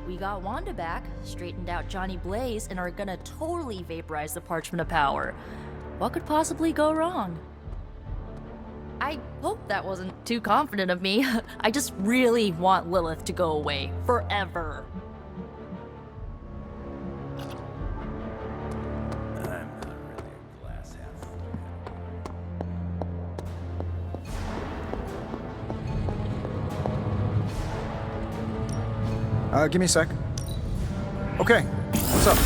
We got Wanda back, straightened out Johnny Blaze, and are gonna totally vaporize the Parchment of Power. What could possibly go wrong? I hope that wasn't too confident of me. I just really want Lilith to go away. Forever. I'm not really a glass half full guy. Give me a sec. Okay, what's up?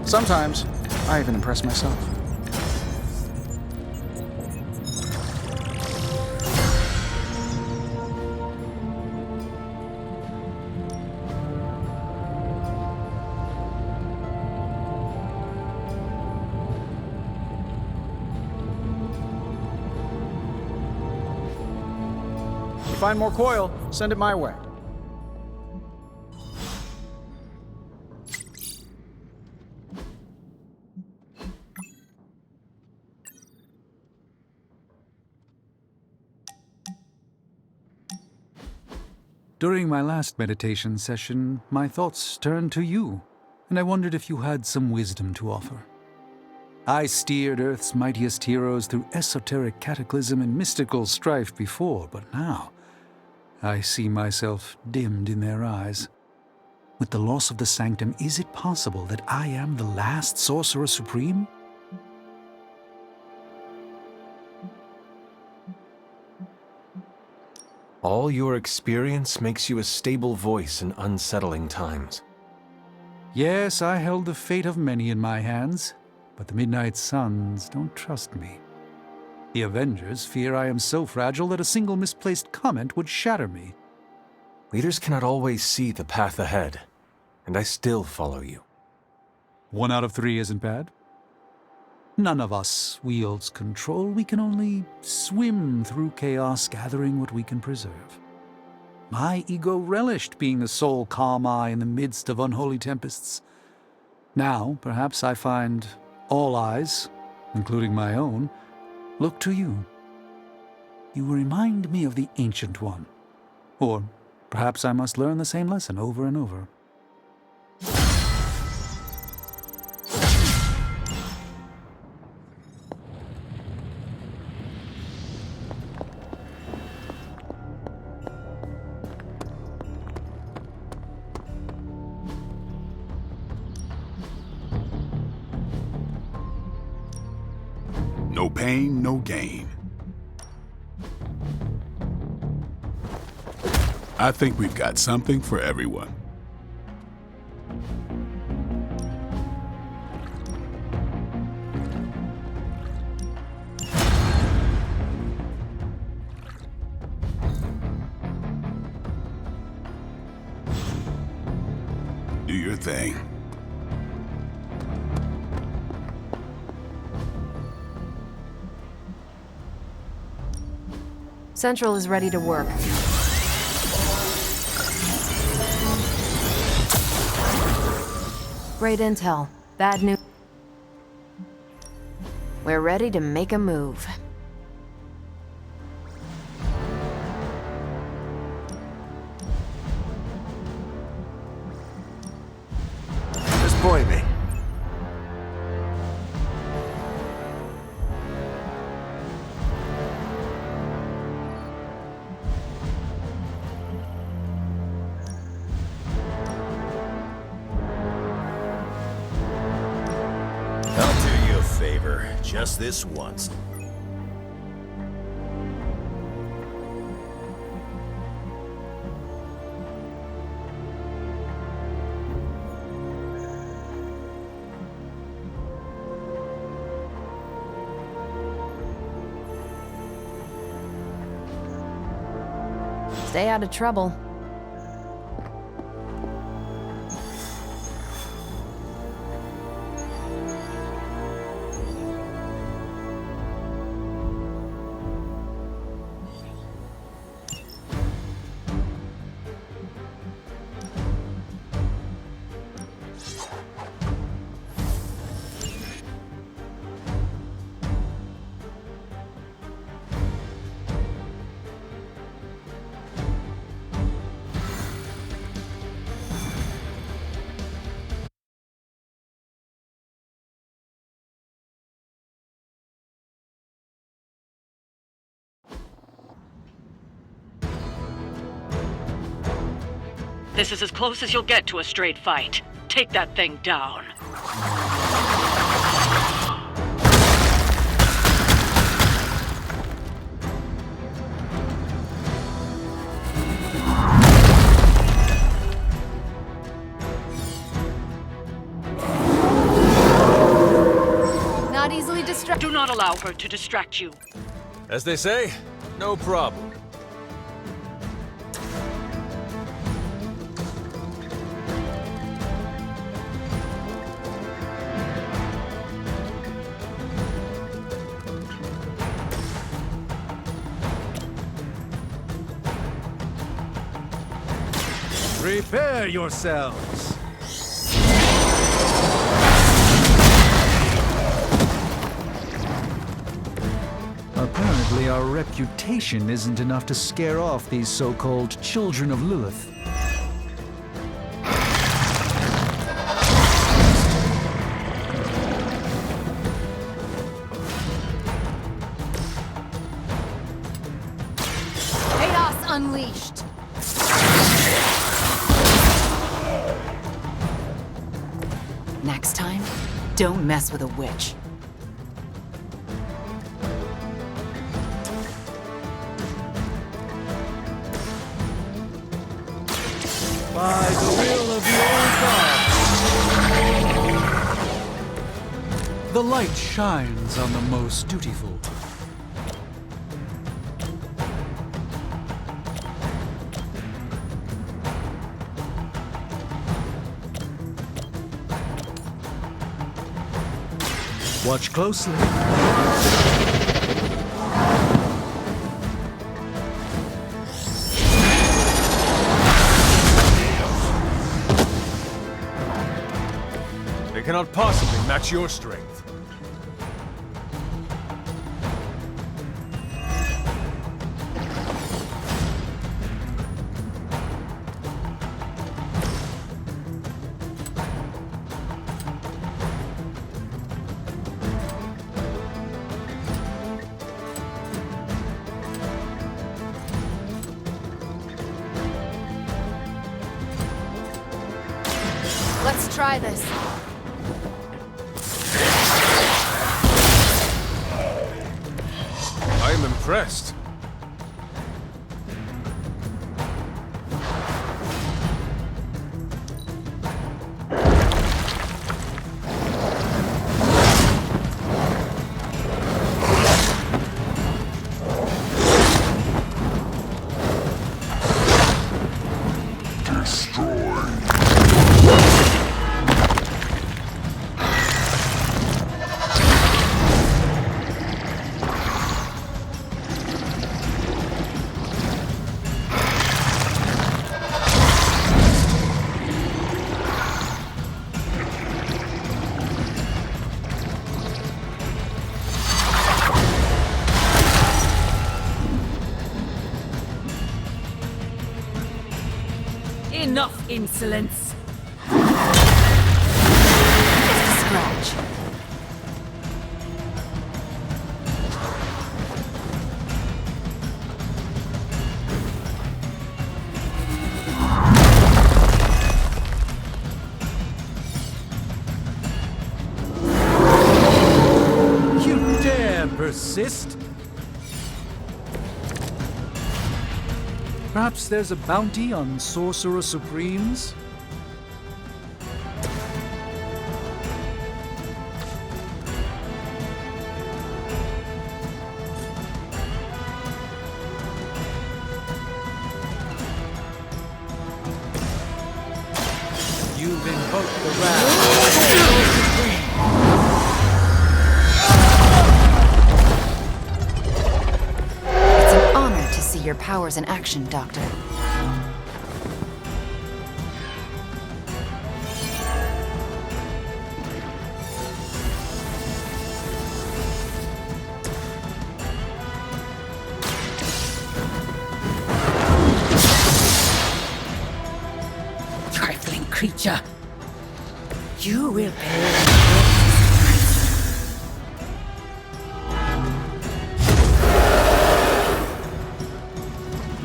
Sometimes, I even impress myself. If you find more coil, send it my way. During my last meditation session, my thoughts turned to you, and I wondered if you had some wisdom to offer. I steered Earth's mightiest heroes through esoteric cataclysm and mystical strife before, but now I see myself dimmed in their eyes. With the loss of the Sanctum, is it possible that I am the last Sorcerer Supreme? All your experience makes you a stable voice in unsettling times. Yes, I held the fate of many in my hands, but the Midnight Suns don't trust me. The Avengers fear I am so fragile that a single misplaced comment would shatter me. Leaders cannot always see the path ahead, and I still follow you. 1 out of 3 isn't bad. None of us wields control. We can only swim through chaos, gathering what we can preserve. My ego relished being the sole calm eye in the midst of unholy tempests. Now, perhaps I find all eyes, including my own, look to you. You remind me of the Ancient One. Or perhaps I must learn the same lesson over and over. No pain, no gain. I think we've got something for everyone. Do your thing. Central is ready to work. Great intel. Bad news. We're ready to make a move. Destroy me. I'll do you a favor, just this once. Stay out of trouble. This is as close as you'll get to a straight fight. Take that thing down. Not easily distracted. Do not allow her to distract you. As they say, no problem. Prepare yourselves. Apparently, our reputation isn't enough to scare off these so-called children of Lilith. Chaos unleashed. Next time, don't mess with a witch. By the will of the old gods. The light shines on the most dutiful. Watch closely. They cannot possibly match your strength. Let's try this. I am impressed. Enough insolence! Just a scratch. You dare persist? Perhaps there's a bounty on Sorcerer Supremes? You've invoked the wrath of Sorcerer Supreme! It's an honor to see your powers in action, Doctor. Trifling creature! You will pay.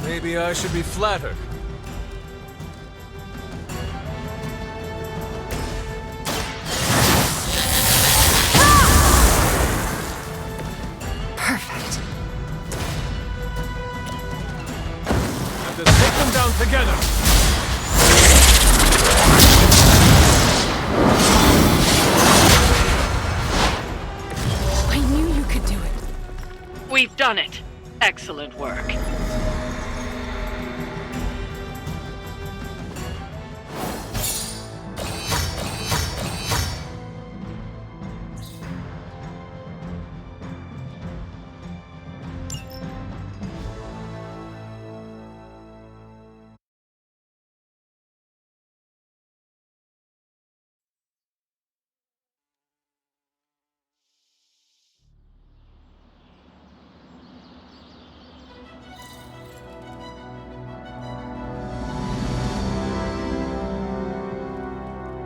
Maybe I should be flattered. together! I knew you could do it. We've done it. Excellent work.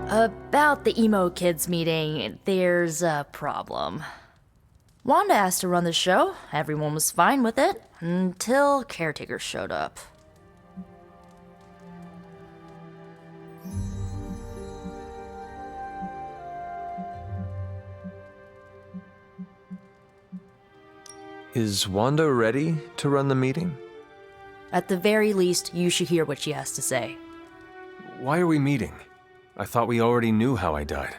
About the emo kids meeting, there's a problem. Wanda asked to run the show. Everyone was fine with it until Caretaker showed up. Is Wanda ready to run the meeting? At the very least, you should hear what she has to say. Why are we meeting? I thought we already knew how I died.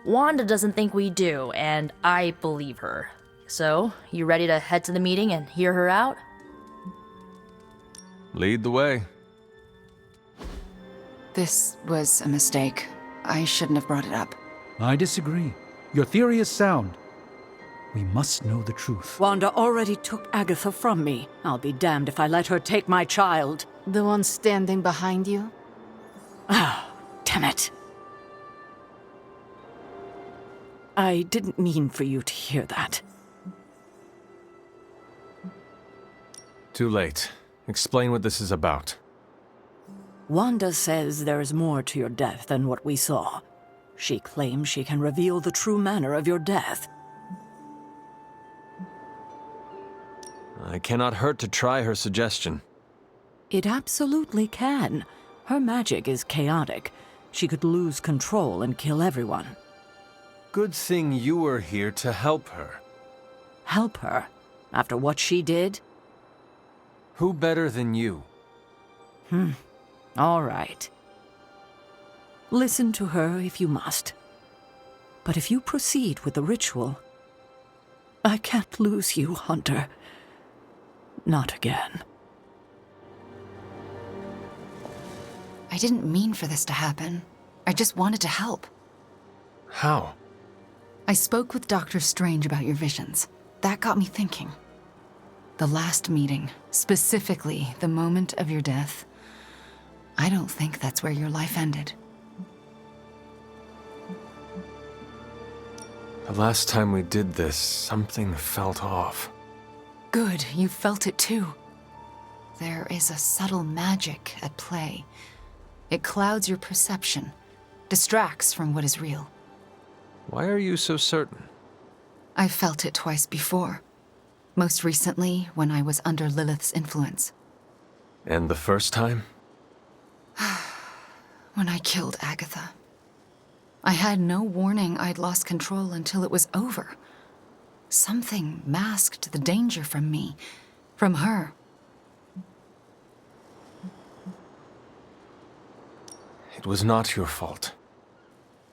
Wanda doesn't think we do, and I believe her. So, you ready to head to the meeting and hear her out? Lead the way. This was a mistake. I shouldn't have brought it up. I disagree. Your theory is sound. We must know the truth. Wanda already took Agatha from me. I'll be damned if I let her take my child. The one standing behind you? Damn it. I didn't mean for you to hear that. Too late. Explain what this is about. Wanda says there is more to your death than what we saw. She claims she can reveal the true manner of your death. I cannot hurt to try her suggestion. It absolutely can. Her magic is chaotic. She could lose control and kill everyone. Good thing you were here to help her. Help her? After what she did? Who better than you? All right. Listen to her if you must. But if you proceed with the ritual, I can't lose you, Hunter. Not again. I didn't mean for this to happen. I just wanted to help. How? I spoke with Dr. Strange about your visions. That got me thinking. The last meeting, specifically the moment of your death, I don't think that's where your life ended. The last time we did this, something felt off. Good, you felt it too. There is a subtle magic at play. It clouds your perception, distracts from what is real. Why are you so certain? I've felt it twice before. Most recently, when I was under Lilith's influence. And the first time? When I killed Agatha. I had no warning I'd lost control until it was over. Something masked the danger from me, from her. It was not your fault.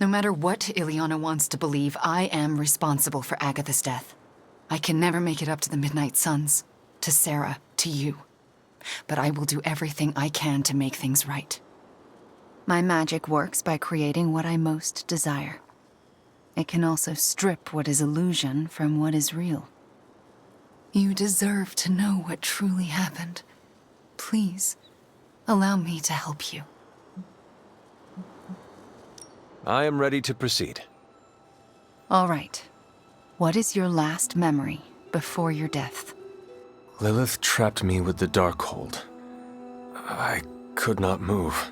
No matter what Ileana wants to believe, I am responsible for Agatha's death. I can never make it up to the Midnight Suns, to Sarah, to you. But I will do everything I can to make things right. My magic works by creating what I most desire. It can also strip what is illusion from what is real. You deserve to know what truly happened. Please, allow me to help you. I am ready to proceed. All right. What is your last memory before your death? Lilith trapped me with the Darkhold. I could not move.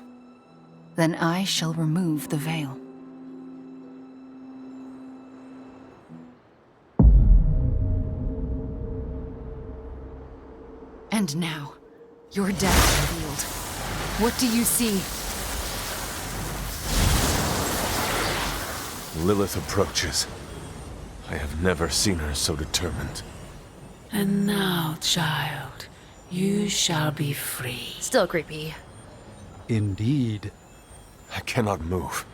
Then I shall remove the veil. And now, your death revealed. What do you see? Lilith approaches. I have never seen her so determined. And now, child, You shall be free. Still creepy. Indeed. I cannot move.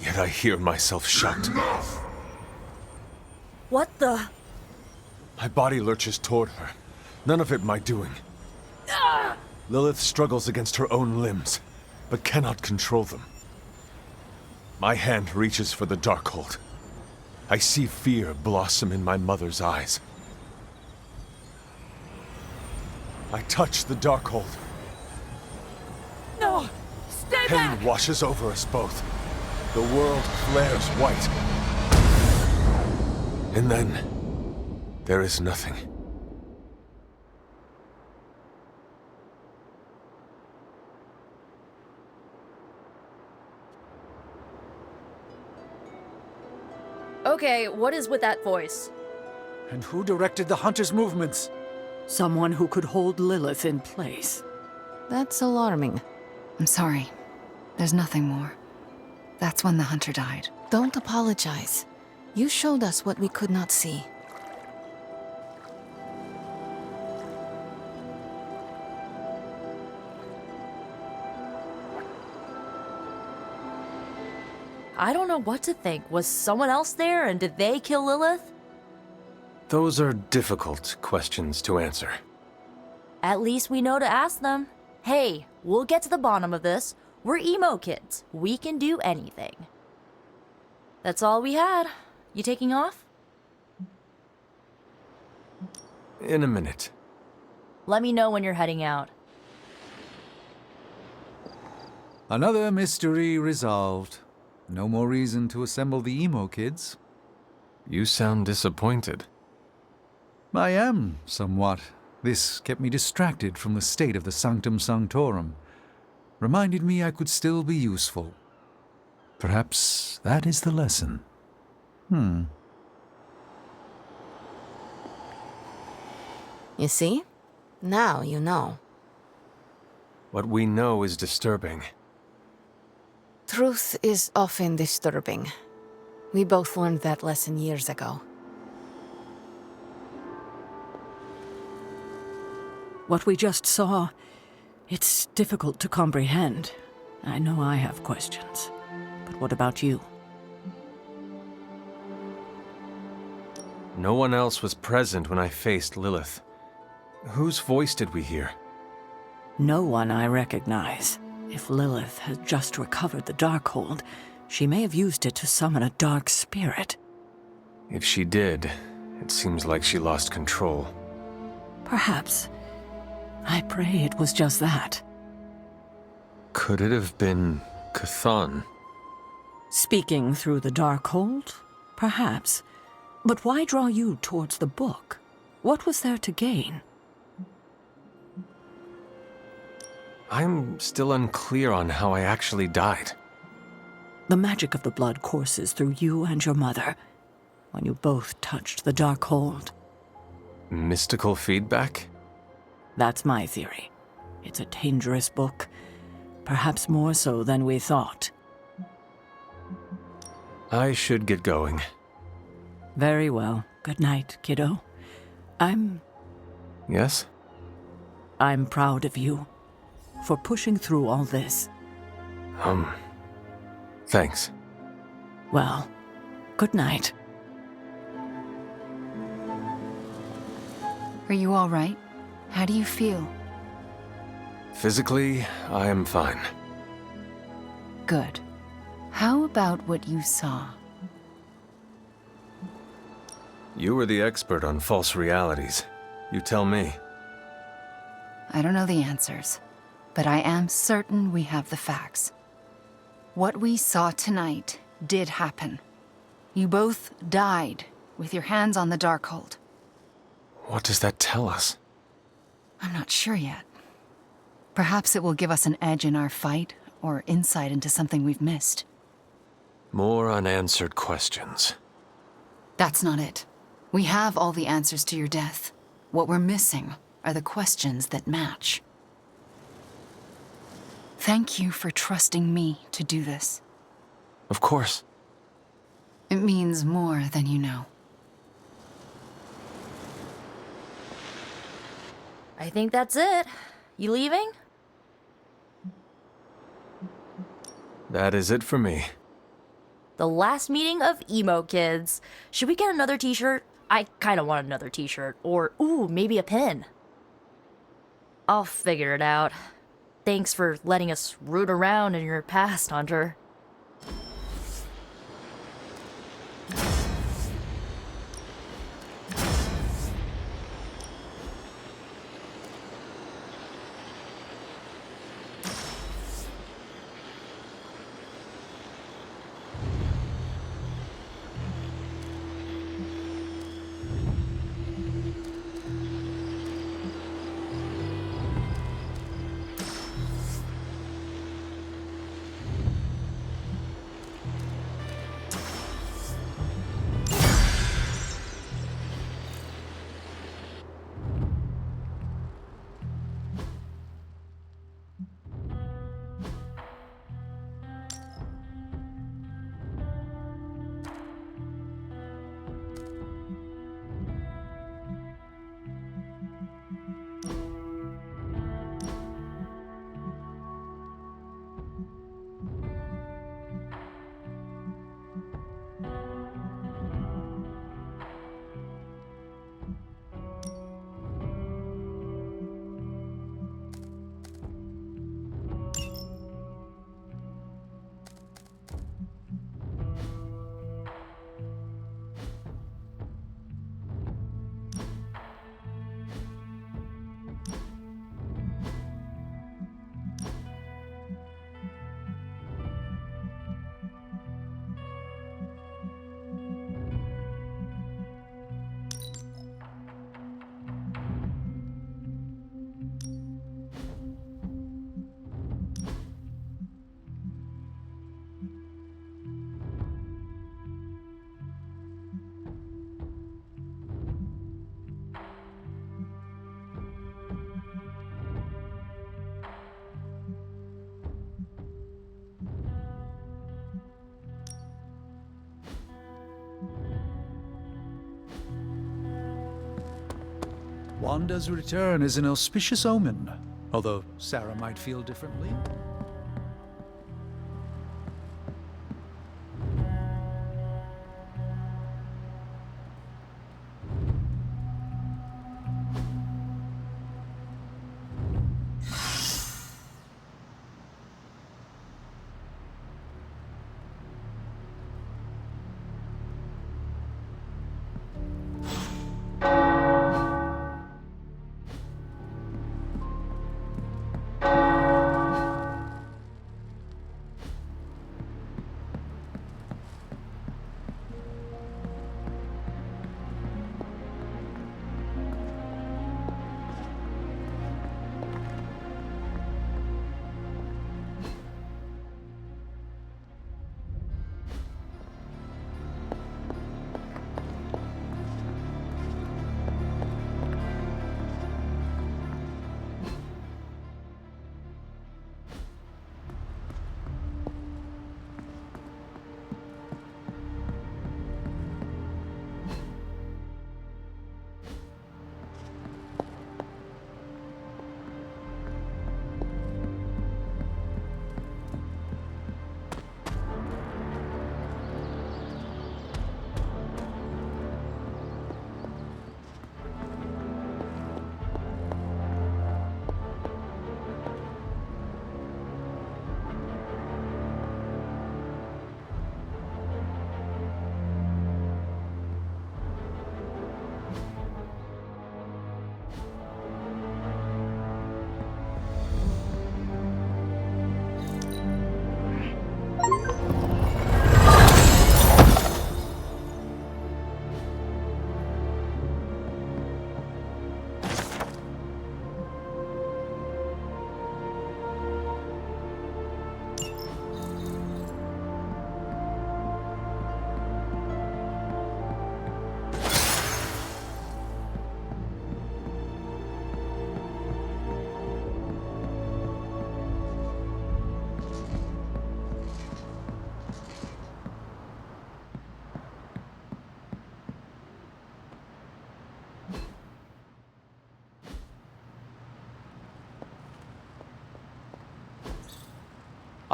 Yet I hear myself shout. What the? My body lurches toward her. None of it my doing. Lilith struggles against her own limbs, but cannot control them. My hand reaches for the Darkhold. I see fear blossom in my mother's eyes. I touch the Darkhold. No! Stay Pain back! washes over us both. The world flares white. And then, there is nothing. Okay, what is with that voice? And who directed the hunter's movements? Someone who could hold Lilith in place. That's alarming. I'm sorry. There's nothing more. That's when the hunter died. Don't apologize. You showed us what we could not see. I don't know what to think. Was someone else there and did they kill Lilith? Those are difficult questions to answer. At least we know to ask them. Hey, we'll get to the bottom of this. We're emo kids. We can do anything. That's all we had. You taking off? In a minute. Let me know when you're heading out. Another mystery resolved. No more reason to assemble the emo kids. You sound disappointed. I am, somewhat. This kept me distracted from the state of the Sanctum Sanctorum. Reminded me I could still be useful. Perhaps that is the lesson. You see? Now you know. What we know is disturbing. Truth is often disturbing. We both learned that lesson years ago. What we just saw, it's difficult to comprehend. I know I have questions. But what about you? No one else was present when I faced Lilith. Whose voice did we hear? No one I recognize. If Lilith had just recovered the Darkhold, she may have used it to summon a dark spirit. If she did, it seems like she lost control. Perhaps. I pray it was just that. Could it have been Chthon? Speaking through the Darkhold? Perhaps. But why draw you towards the book? What was there to gain? I'm still unclear on how I actually died. The magic of the blood courses through you and your mother when you both touched the Darkhold. Mystical feedback? That's my theory. It's a dangerous book. Perhaps more so than we thought. I should get going. Very well. Good night, kiddo. Yes? I'm proud of you for pushing through all this. Thanks. Well, good night. Are you all right? How do you feel? Physically, I am fine. Good. How about what you saw? You were the expert on false realities. You tell me. I don't know the answers, but I am certain we have the facts. What we saw tonight did happen. You both died with your hands on the Darkhold. What does that tell us? I'm not sure yet. Perhaps it will give us an edge in our fight, or insight into something we've missed. More unanswered questions. That's not it. We have all the answers to your death. What we're missing are the questions that match. Thank you for trusting me to do this. Of course. It means more than you know. I think that's it. You leaving? That is it for me. The last meeting of emo kids. Should we get another t-shirt? I kinda want another t-shirt. Or, ooh, maybe a pin. I'll figure it out. Thanks for letting us root around in your past, Hunter. Wanda's return is an auspicious omen, although Sarah might feel differently.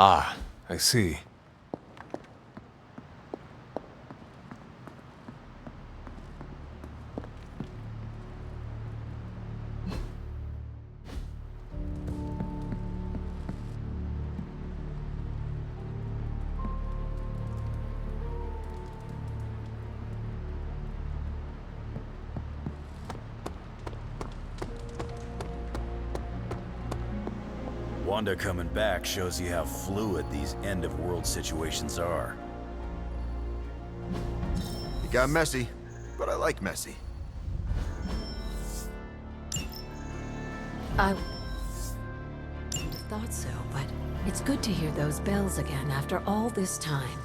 Ah, I see. Wanda coming back shows you how fluid these end-of-world situations are. It got messy, but I like messy. I wouldn't have thought so, but it's good to hear those bells again after all this time.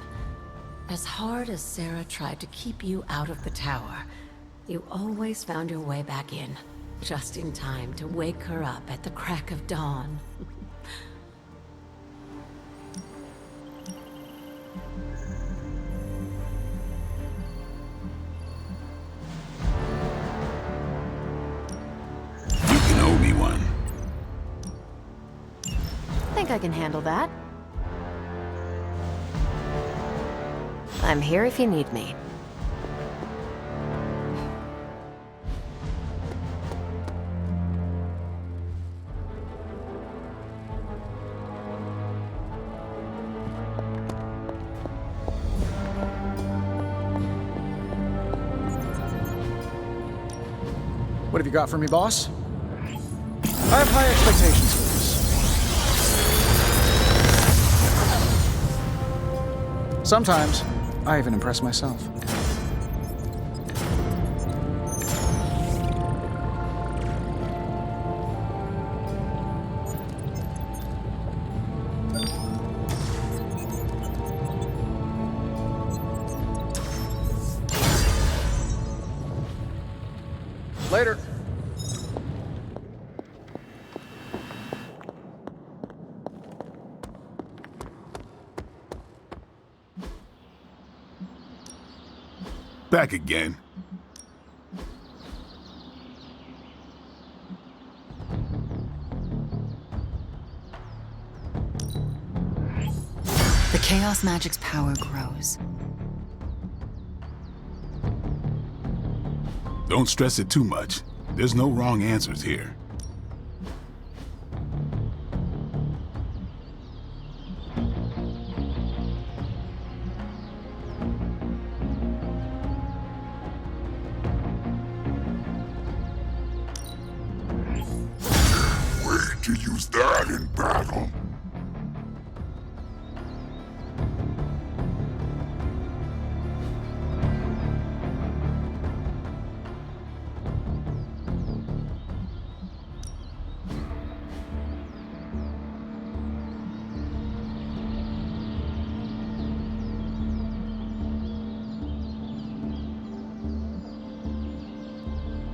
As hard as Sarah tried to keep you out of the tower, you always found your way back in, just in time to wake her up at the crack of dawn. You can owe me one. Think I can handle that. I'm here if you need me. What have you got for me, boss? I have high expectations for this. Sometimes, I even impress myself. Later. Back again. The Chaos Magic's power grows. Don't stress it too much. There's no wrong answers here. Way to use that in battle.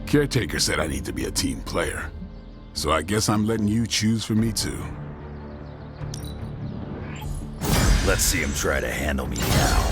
Caretaker said I need to be a team player. So I guess I'm letting you choose for me too. Let's see him try to handle me now.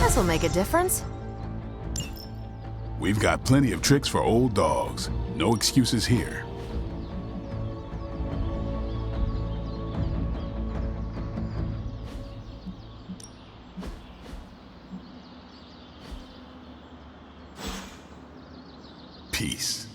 This'll make a difference. We've got plenty of tricks for old dogs. No excuses here. Peace.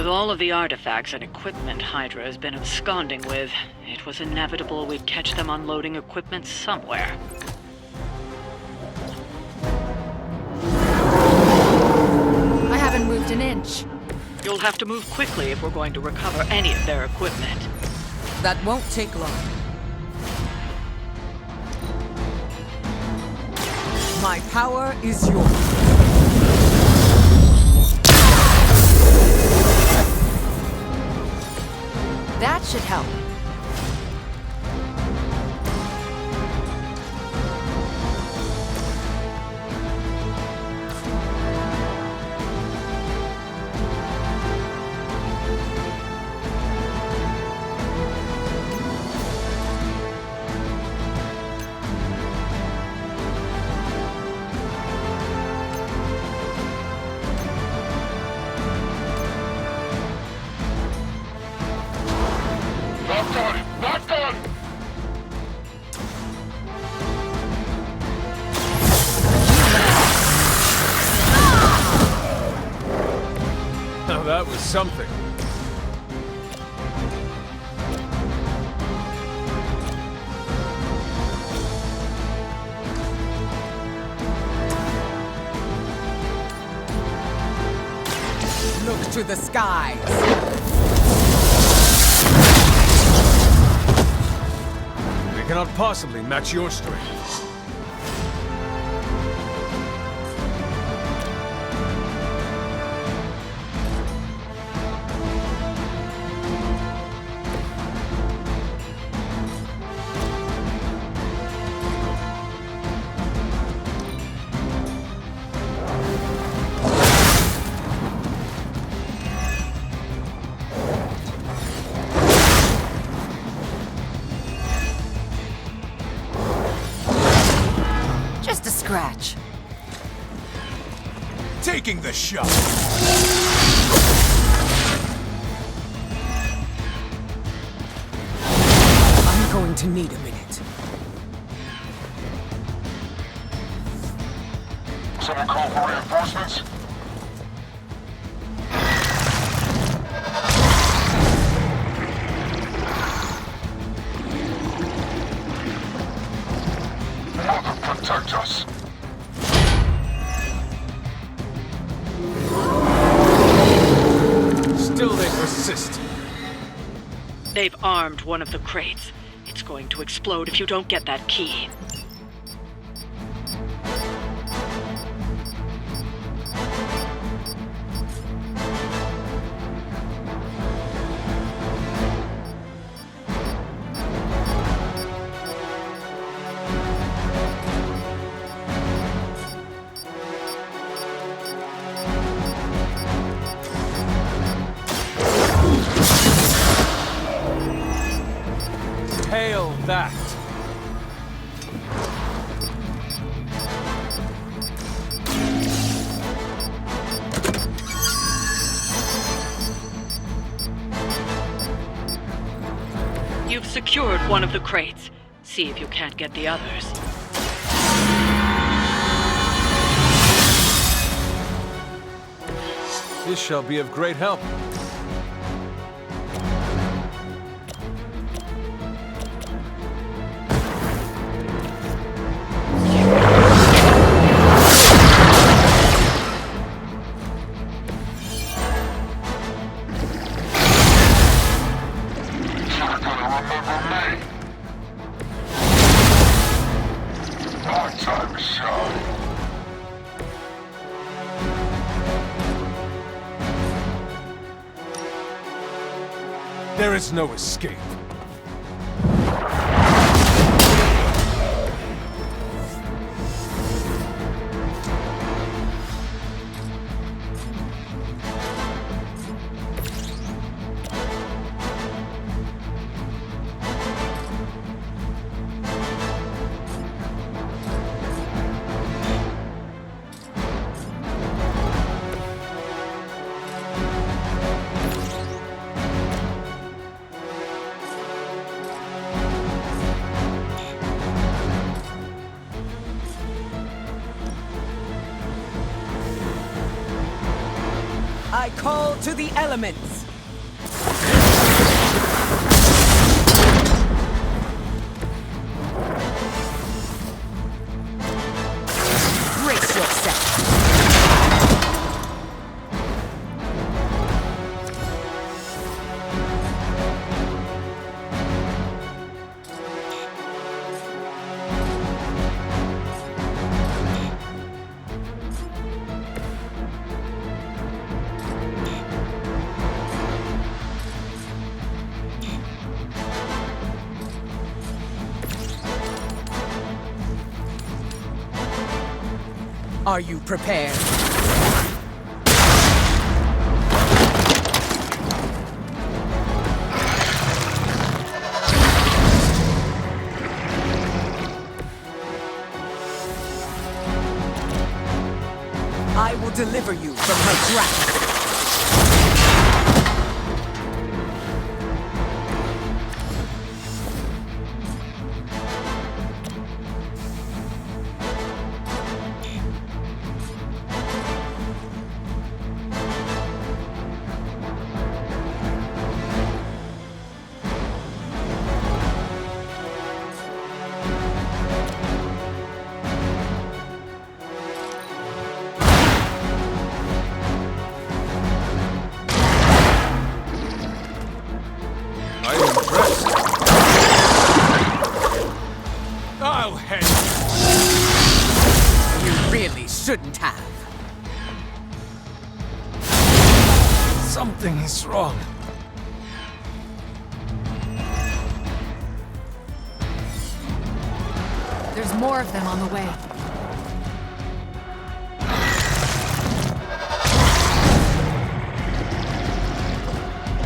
With all of the artifacts and equipment Hydra has been absconding with, it was inevitable we'd catch them unloading equipment somewhere. I haven't moved an inch. You'll have to move quickly if we're going to recover any of their equipment. That won't take long. My power is yours. That should help. Now that was something. Look to the skies. They cannot possibly match your strength. Just a scratch. Taking the shot. I'm going to need a minute. Someone call for reinforcements? Mother, protect us! Still they persist. They've armed one of the crates. It's going to explode if you don't get that key. Hail that! You've secured one of the crates. See if you can't get the others. This shall be of great help. You're gonna remember me. My time to shine. There is no escape. I call to the elements. Brace yourself. Are you prepared? I will deliver you from her grasp. I'm impressed. I'll hang You really shouldn't have. Something is wrong. There's more of them on the way.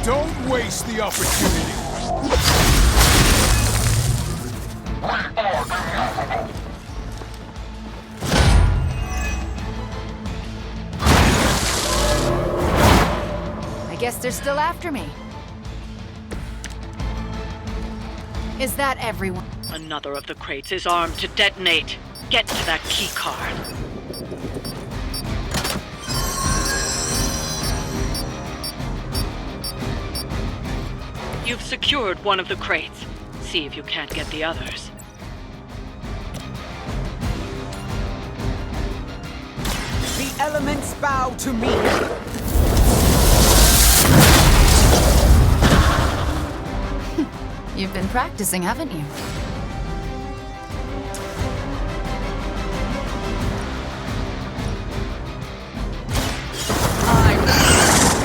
Don't waste the opportunity. We are immovable. I guess they're still after me. Is that everyone? Another of the crates is armed to detonate. Get to that key card. You've secured one of the crates. See if you can't get the others. The elements bow to me. You've been practicing, haven't you? I'm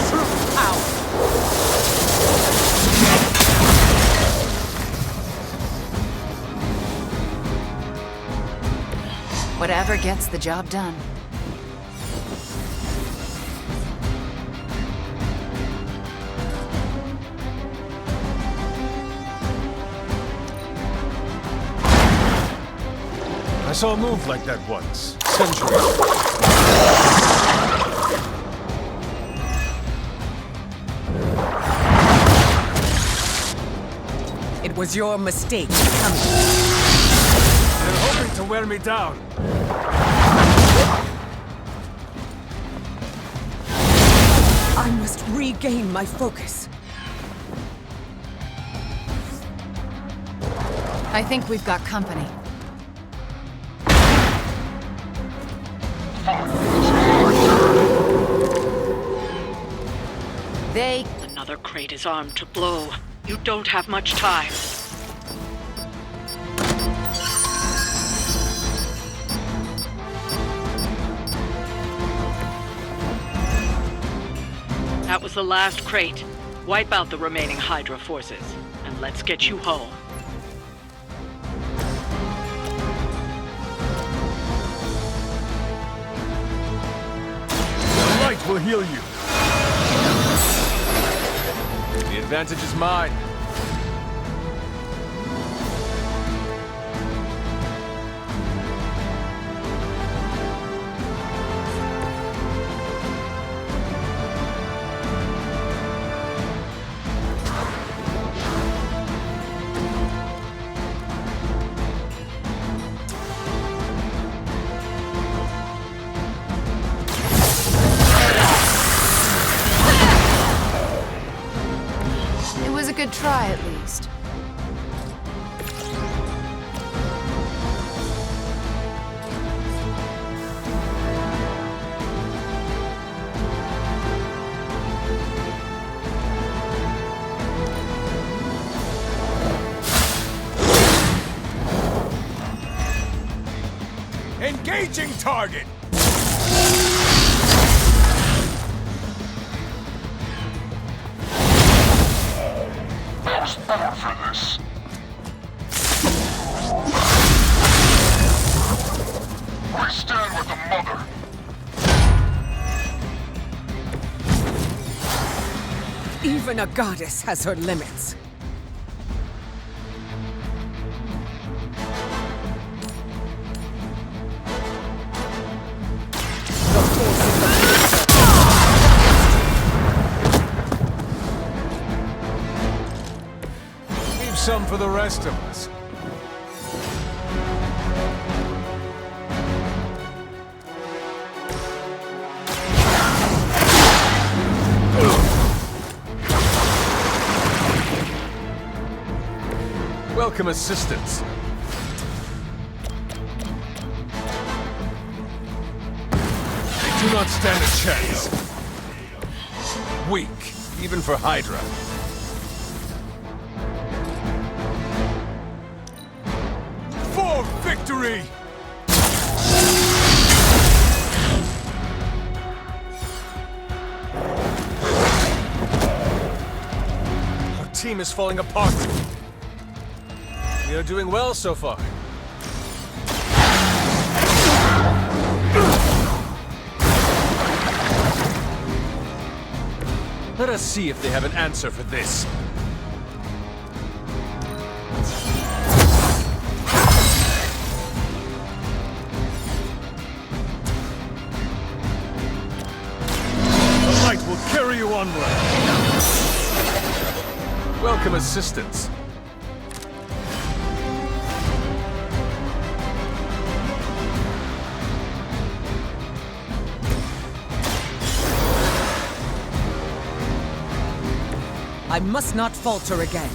true power. Whatever gets the job done. I saw a move like that once. Centuries. It was your mistake coming. They're hoping to wear me down. I must regain my focus. I think we've got company. Another crate is armed to blow. You don't have much time. That was the last crate. Wipe out the remaining Hydra forces, and let's get you home. The light will heal you. The advantage is mine. Good try, at least. Engaging target! I was born for this. We stand with the mother. Even a goddess has her limits. Leave some for the rest of us. Welcome assistance. They do not stand a chance. Weak, even for Hydra. For victory! Our team is falling apart. We are doing well so far. Let us see if they have an answer for this. The light will carry you onward. Welcome assistance. I must not falter again.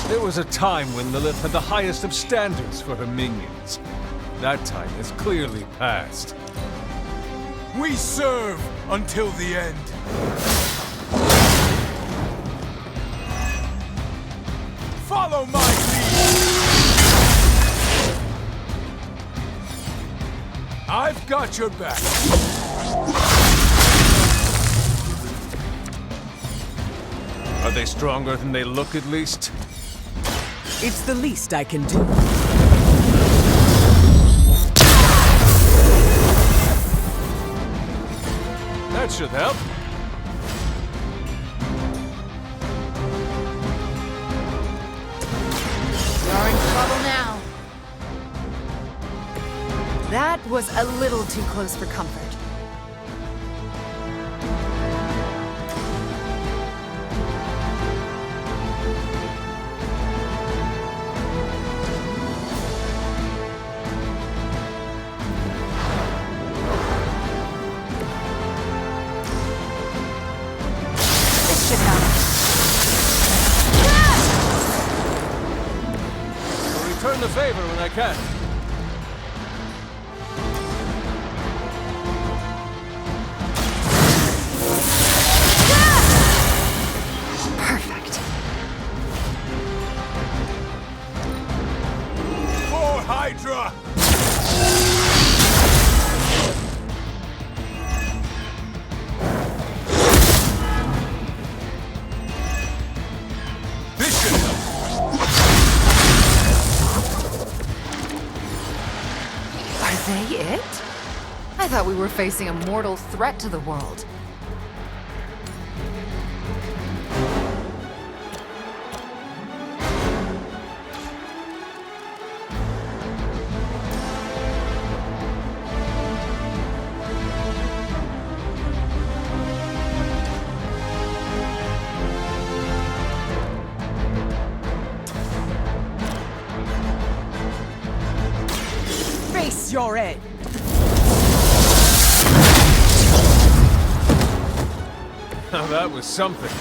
There was a time when Lilith had the highest of standards for her minions. That time has clearly passed. We serve until the end. Follow my lead! I've got your back. Are they stronger than they look, at least? It's the least I can do. That should help. You're in trouble now. That was a little too close for comfort. This should help. I'll return the favor when I can. Perfect. For Hydra! This should help. Are they it? I thought we were facing a mortal threat to the world. Raise your head. Now that was something.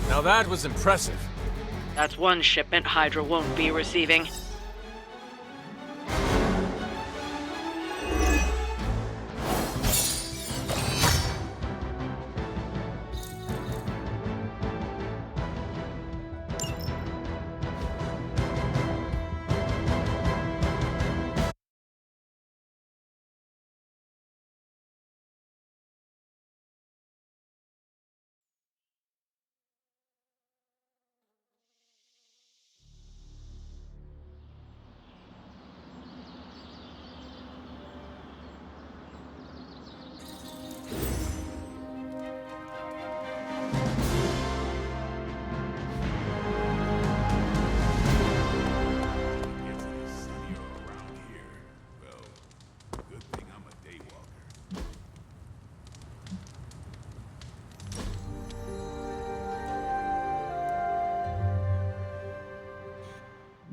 Now that was impressive. That's one shipment Hydra won't be receiving.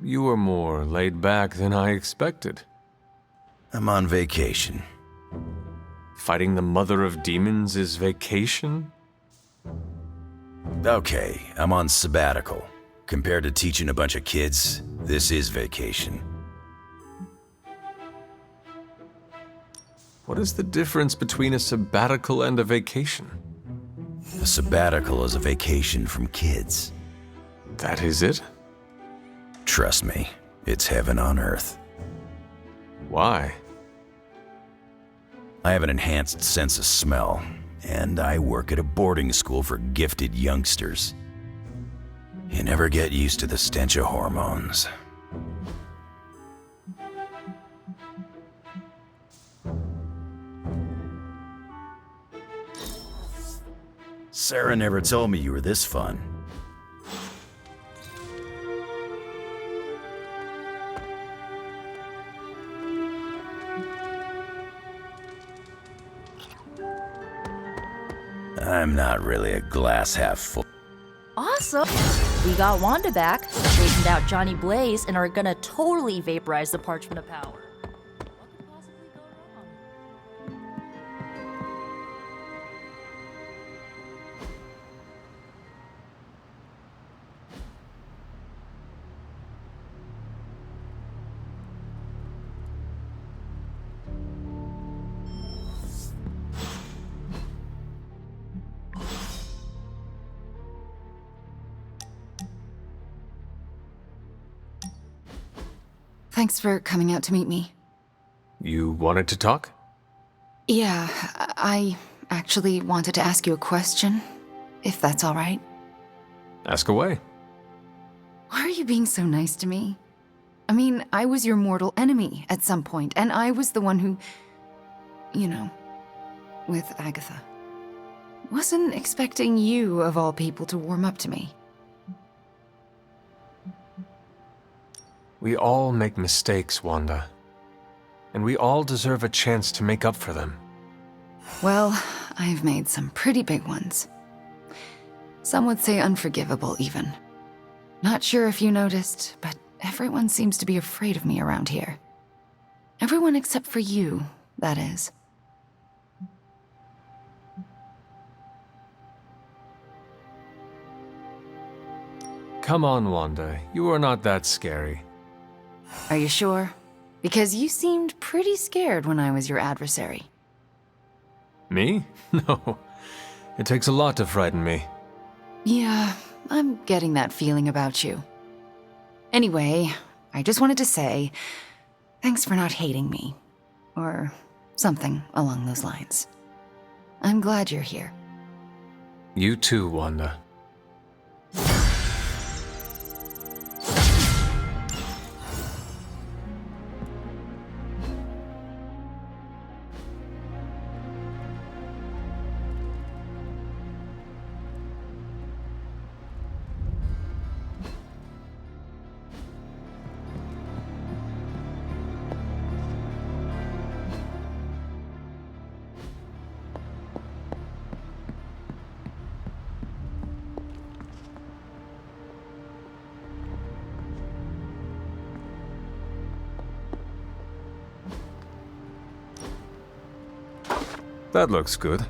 You were more laid back than I expected. I'm on vacation. Fighting the mother of demons is vacation? Okay, I'm on sabbatical. Compared to teaching a bunch of kids, this is vacation. What is the difference between a sabbatical and a vacation? A sabbatical is a vacation from kids. That is it? Trust me, it's heaven on earth. Why? I have an enhanced sense of smell, and I work at a boarding school for gifted youngsters. You never get used to the stench of hormones. Sarah never told me you were this fun. I'm not really a glass half full. Awesome! We got Wanda back, straightened out Johnny Blaze, and are gonna totally vaporize the Parchment of Power. What could possibly go wrong? Thanks for coming out to meet me. You wanted to talk? Yeah, I actually wanted to ask you a question, if that's all right. Ask away. Why are you being so nice to me? I mean, I was your mortal enemy at some point, and I was the one who, you know, with Agatha. Wasn't expecting you, of all people, to warm up to me. We all make mistakes, Wanda. And we all deserve a chance to make up for them. Well, I've made some pretty big ones. Some would say unforgivable, even. Not sure if you noticed, but everyone seems to be afraid of me around here. Everyone except for you, that is. Come on, Wanda. You are not that scary. Are you sure? Because you seemed pretty scared when I was your adversary. Me? No. It takes a lot to frighten me. Yeah, I'm getting that feeling about you. Anyway, I just wanted to say, thanks for not hating me. Or something along those lines. I'm glad you're here. You too, Wanda. That looks good.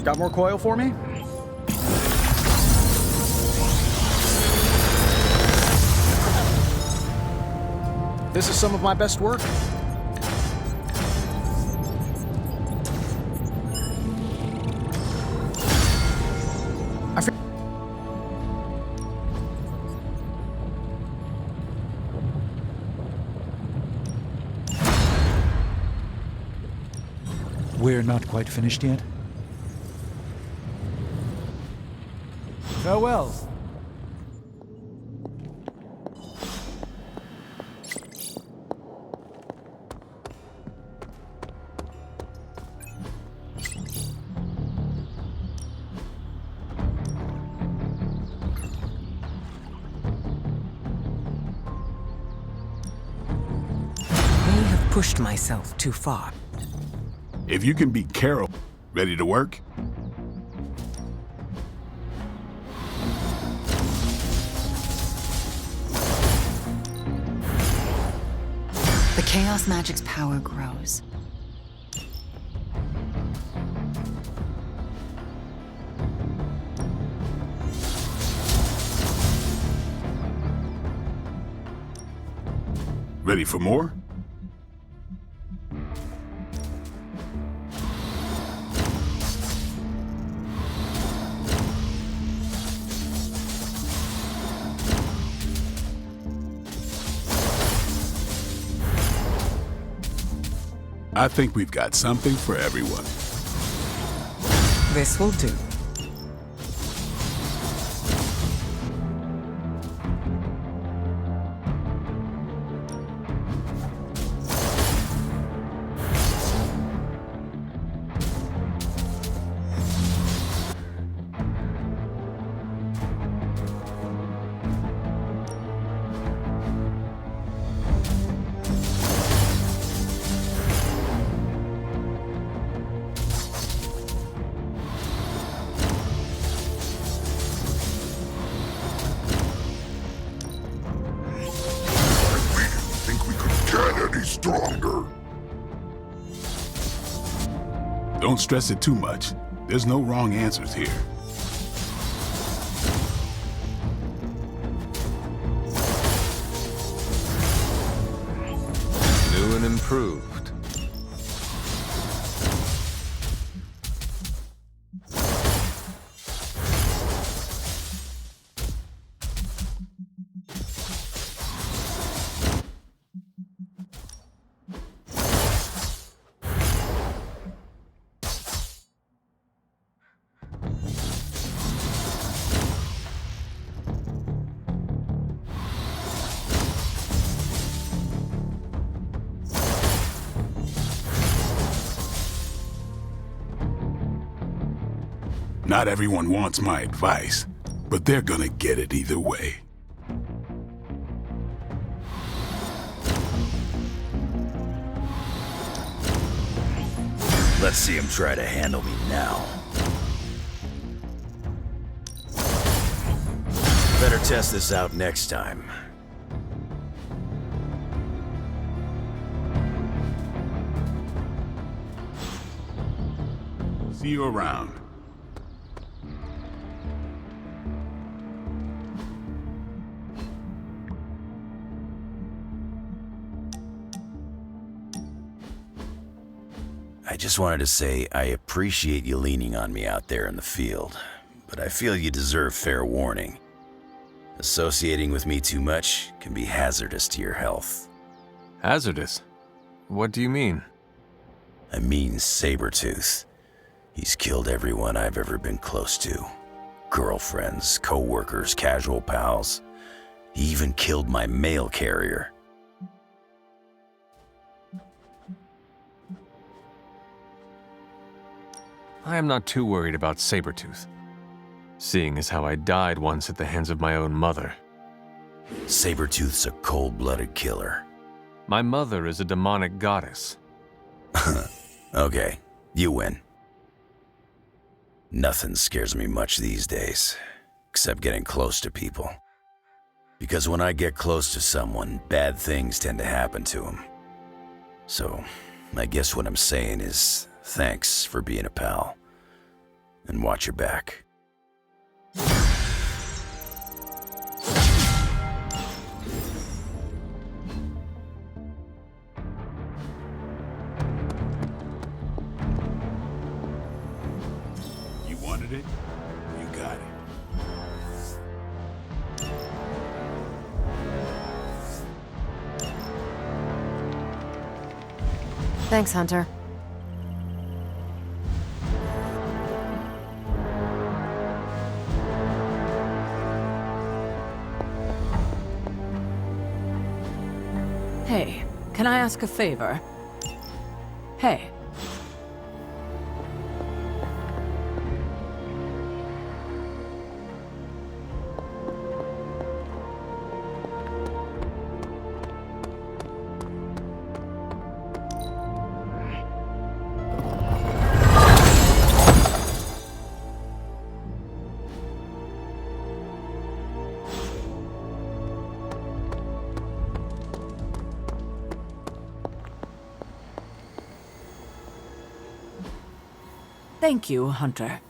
Got more coil for me? This is some of my best work. We're not quite finished yet. Farewell. May have pushed myself too far. If you can beat Carol, ready to work? The Chaos Magic's power grows. Ready for more? I think we've got something for everyone. This will do. Stronger. Don't stress it too much. There's no wrong answers here. New and improved. Not everyone wants my advice, but they're gonna get it either way. Let's see him try to handle me now. Better test this out next time. See you around. I just wanted to say I appreciate you leaning on me out there in the field, but I feel you deserve fair warning. Associating with me too much can be hazardous to your health. Hazardous? What do you mean? I mean Sabretooth. He's killed everyone I've ever been close to. Girlfriends, co-workers, casual pals. He even killed my mail carrier. I am not too worried about Sabretooth, seeing as how I died once at the hands of my own mother. Sabretooth's a cold-blooded killer. My mother is a demonic goddess. Okay, you win. Nothing scares me much these days, except getting close to people. Because when I get close to someone, bad things tend to happen to them. So, I guess what I'm saying is, thanks for being a pal. And watch your back. You wanted it? You got it. Thanks, Hunter. Hey, can I ask a favor? Hey. Thank you, Hunter.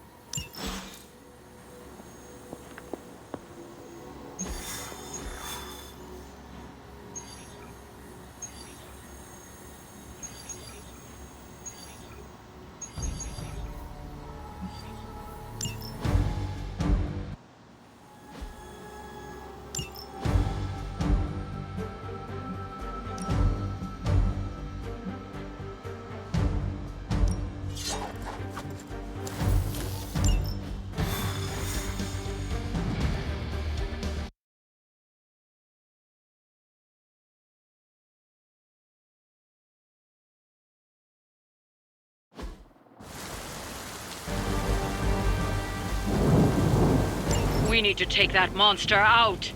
We need to take that monster out.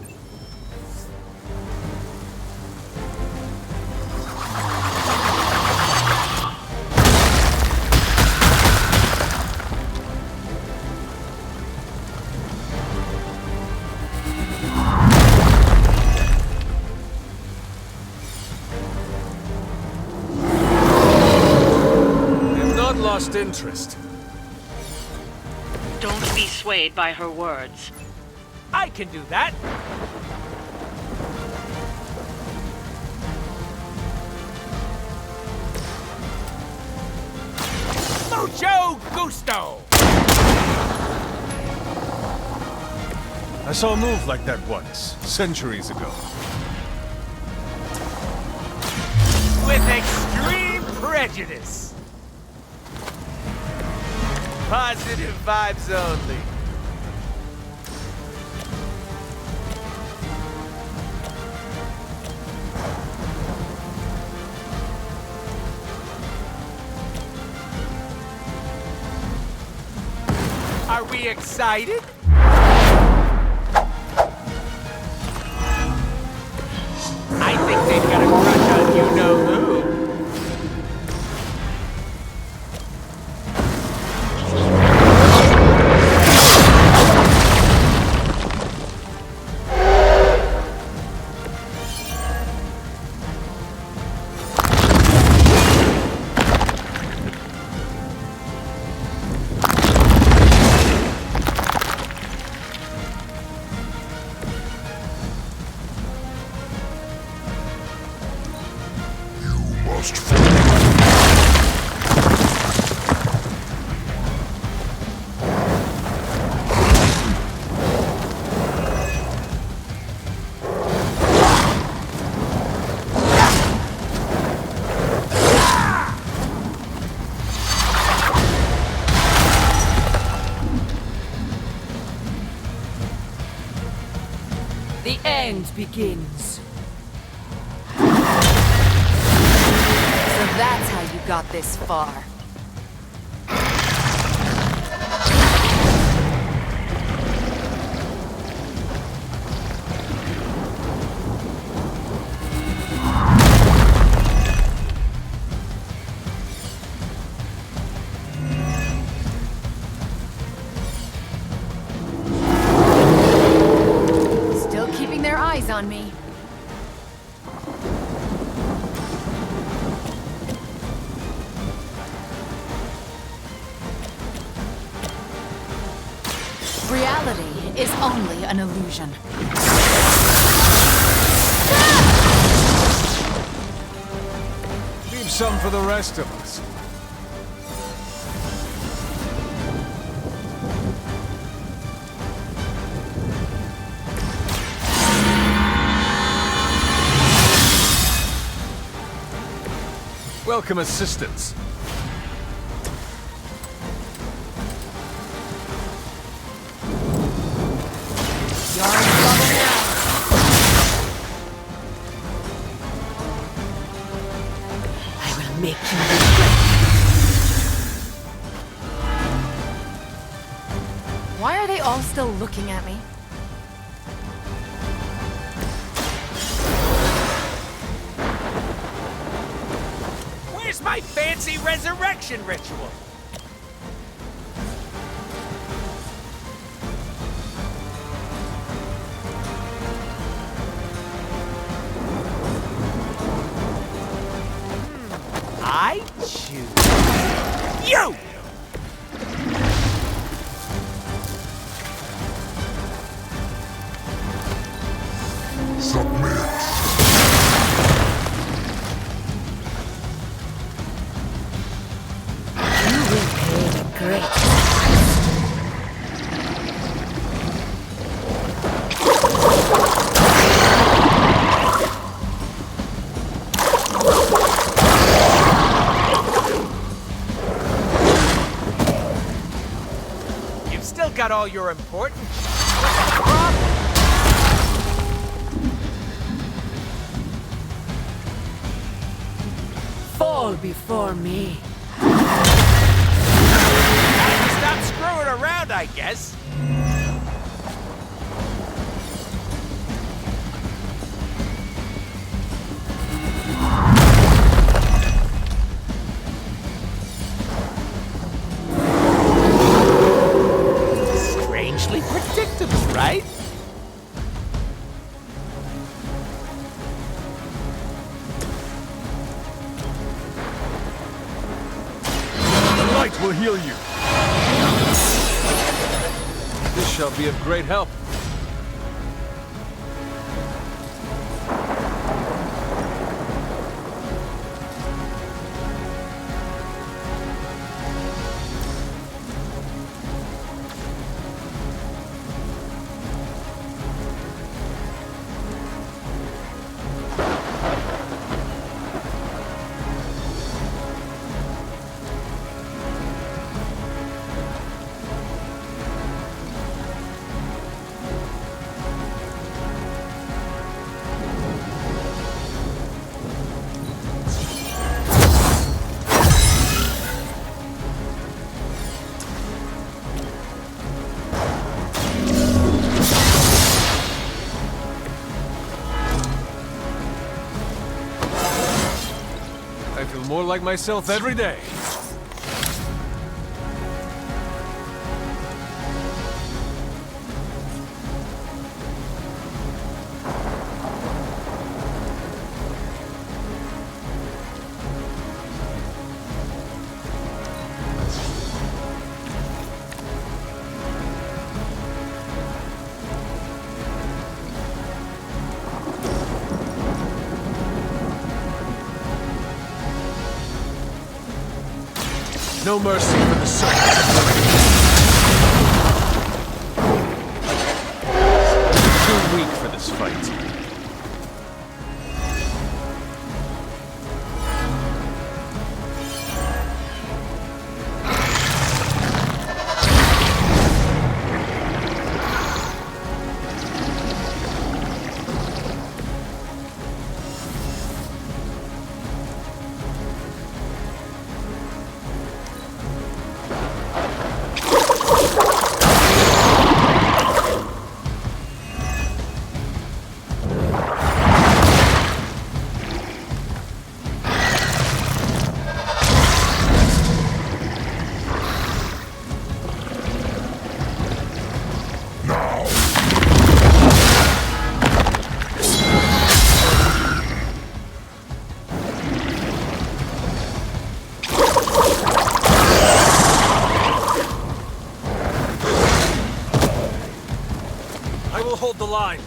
I've not lost interest. Don't be swayed by her words. I can do that. Mucho gusto! I saw a move like that once, centuries ago. With extreme prejudice. Positive vibes only. Are we excited? I think they've got a crush on you-know-who. The end begins. So that's how you got this far. Still keeping their eyes on me. Reality is only an illusion. Leave some for the rest of us. Welcome assistance. You're in trouble now. I will make you regret. Why are they all still looking at me? Where's my fancy resurrection ritual? I choose you! You will pay a great You've still got all your important. What's the problem? fall before me. Stop screwing around, I guess. Strangely predictable, right? The light will heal you. This shall be of great help. I feel more like myself every day. No mercy for the soul. Too weak for this fight. will hold the line.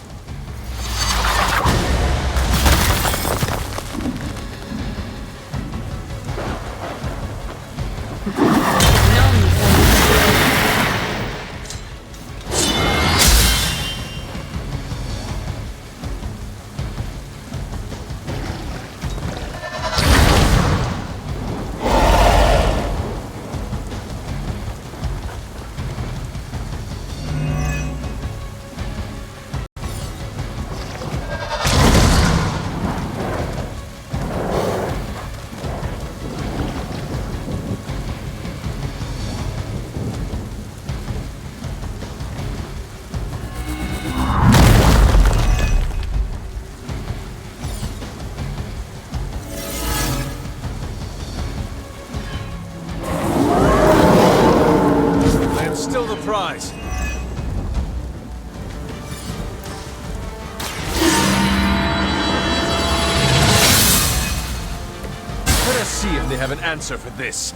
Still the prize. Let us see if they have an answer for this.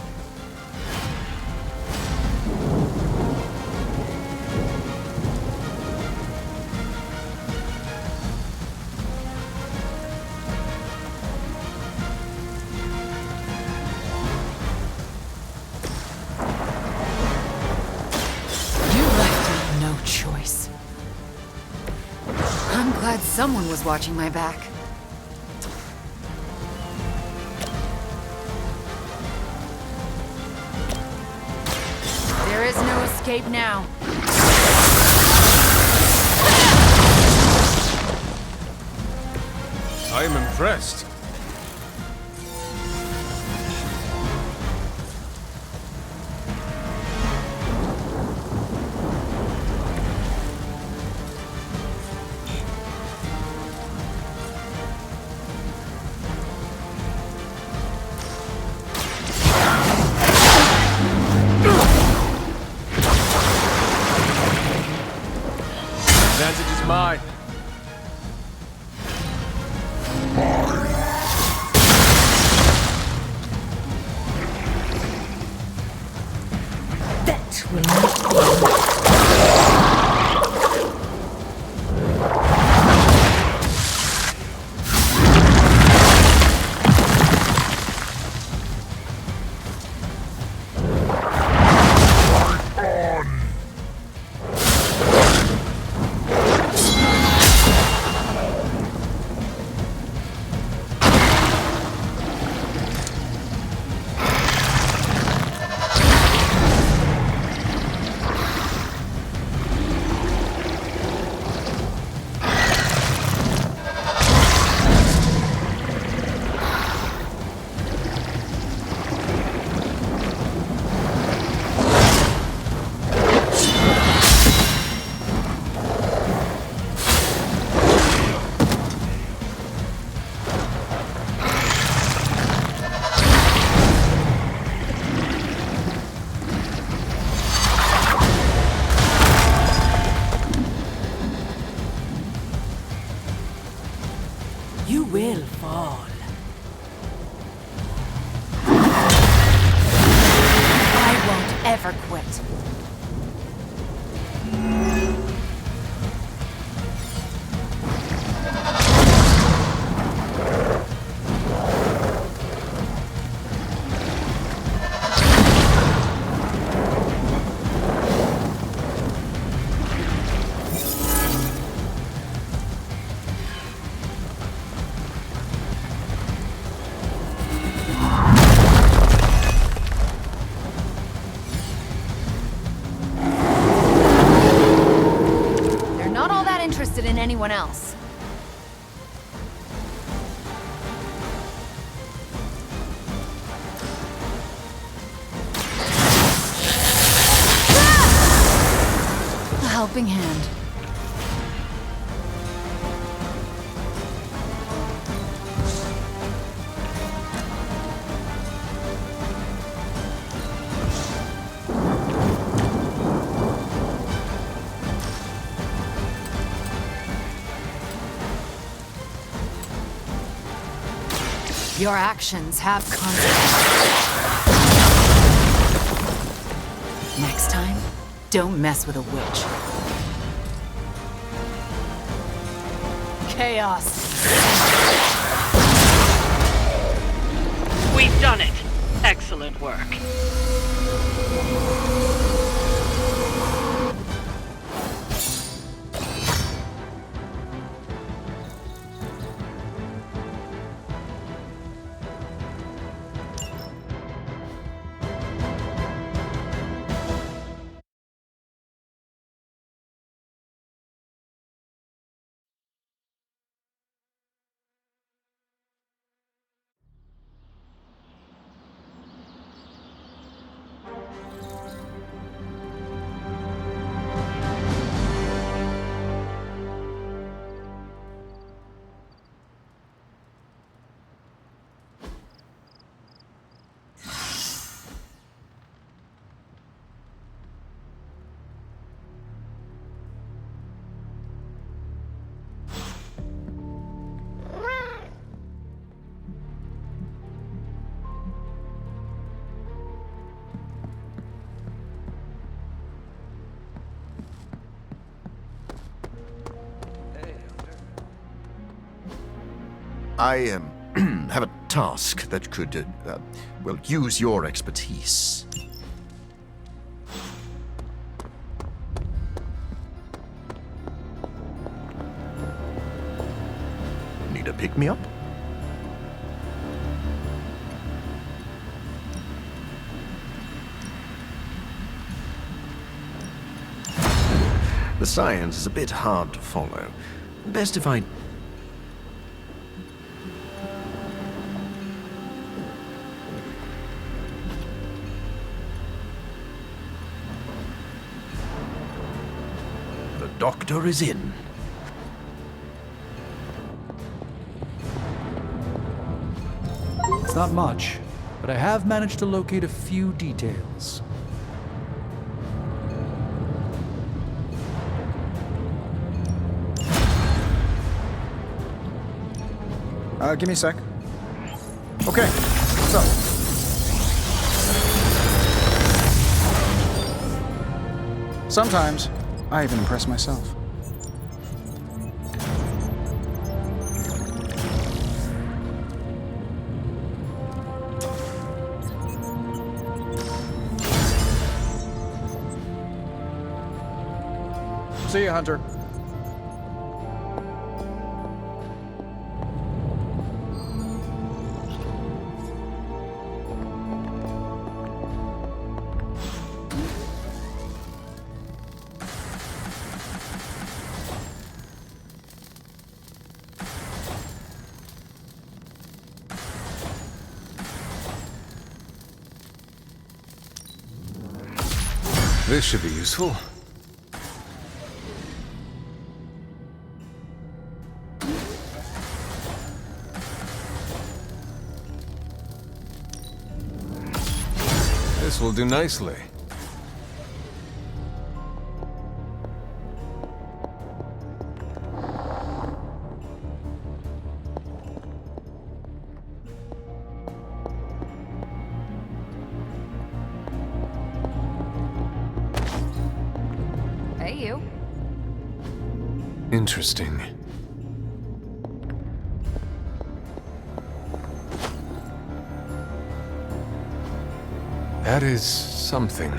Choice. I'm glad someone was watching my back. There is no escape now. I am impressed. Advantage is mine. That will not be. You will fall. I won't ever quit. Interested in anyone else. A helping hand. Your actions have consequences. Next time, don't mess with a witch. chaos. We've done it. Excellent work. I have a task that could, well, use your expertise. Need a pick-me-up? The science is a bit hard to follow. Best if I... The doctor is in. It's not much, but I have managed to locate a few details. Give me a sec. Okay, so. Sometimes, I even impress myself. See you, Hunter. This should be useful. This will do nicely. Hey, you. Interesting. That is something.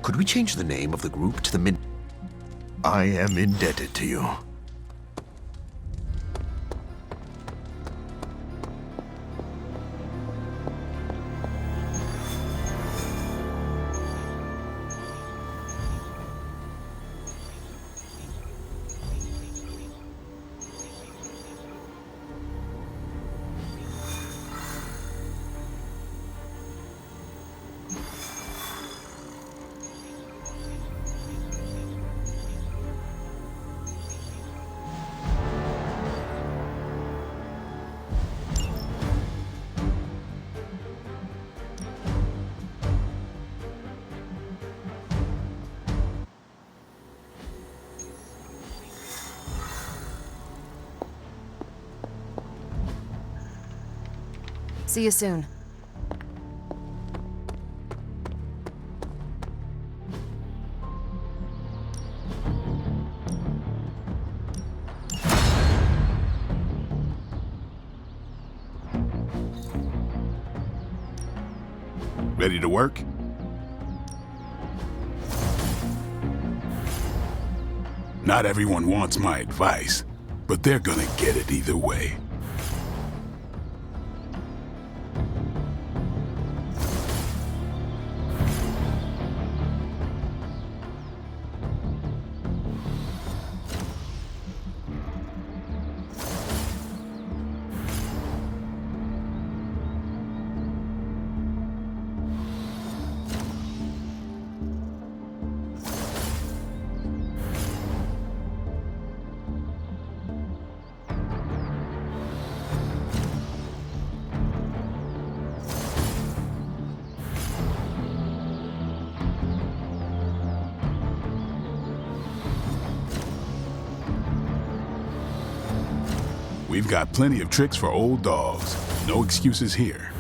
Could we change the name of the group to the I am indebted to you. See you soon. Ready to work? Not everyone wants my advice, but they're gonna get it either way. We've got plenty of tricks for old dogs. No excuses here.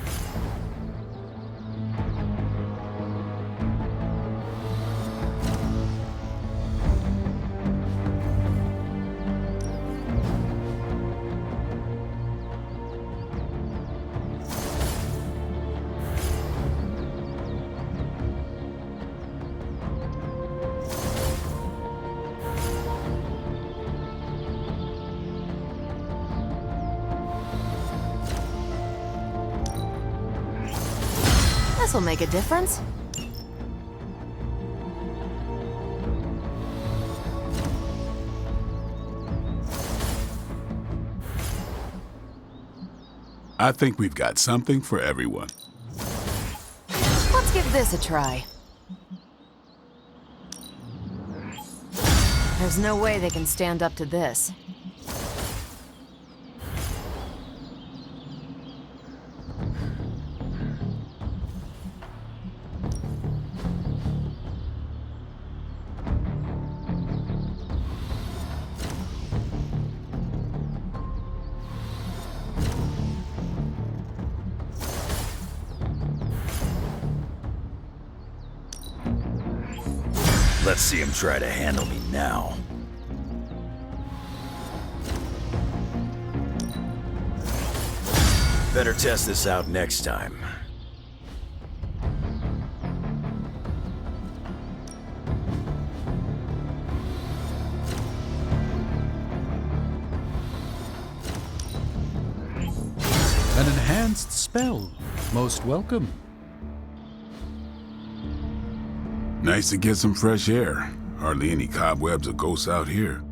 This'll make a difference. I think we've got something for everyone. Let's give this a try. There's no way they can stand up to this. Let's see him try to handle me now. Better test this out next time. An enhanced spell. Most welcome. Nice to get some fresh air. Hardly any cobwebs or ghosts out here.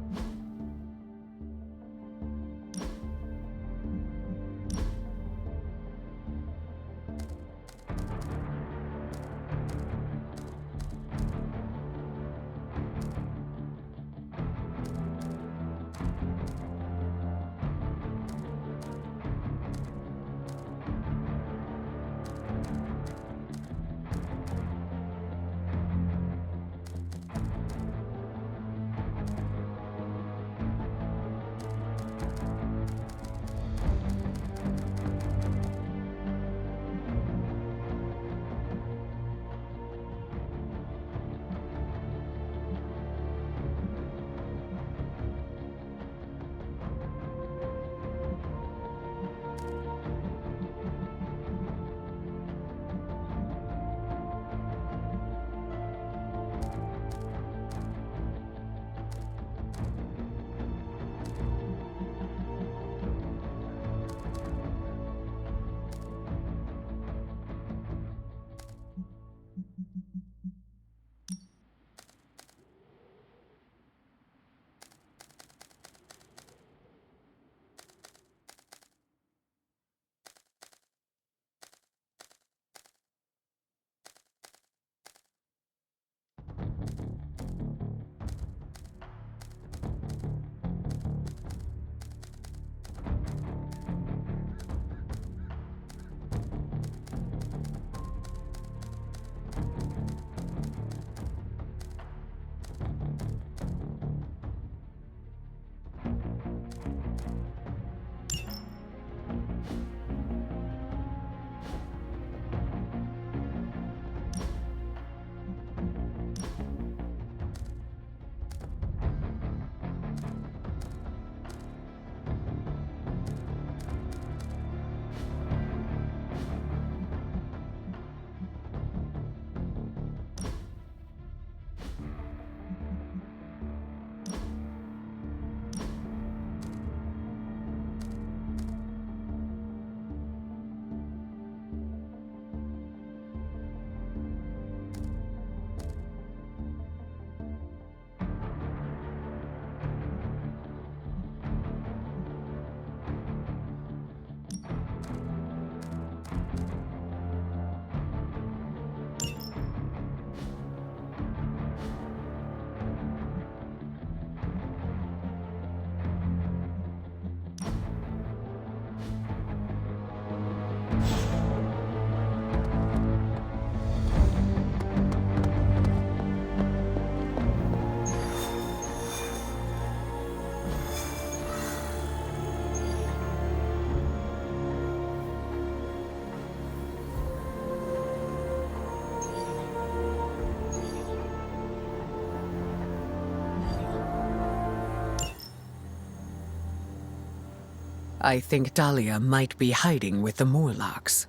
I think Dahlia might be hiding with the Morlocks.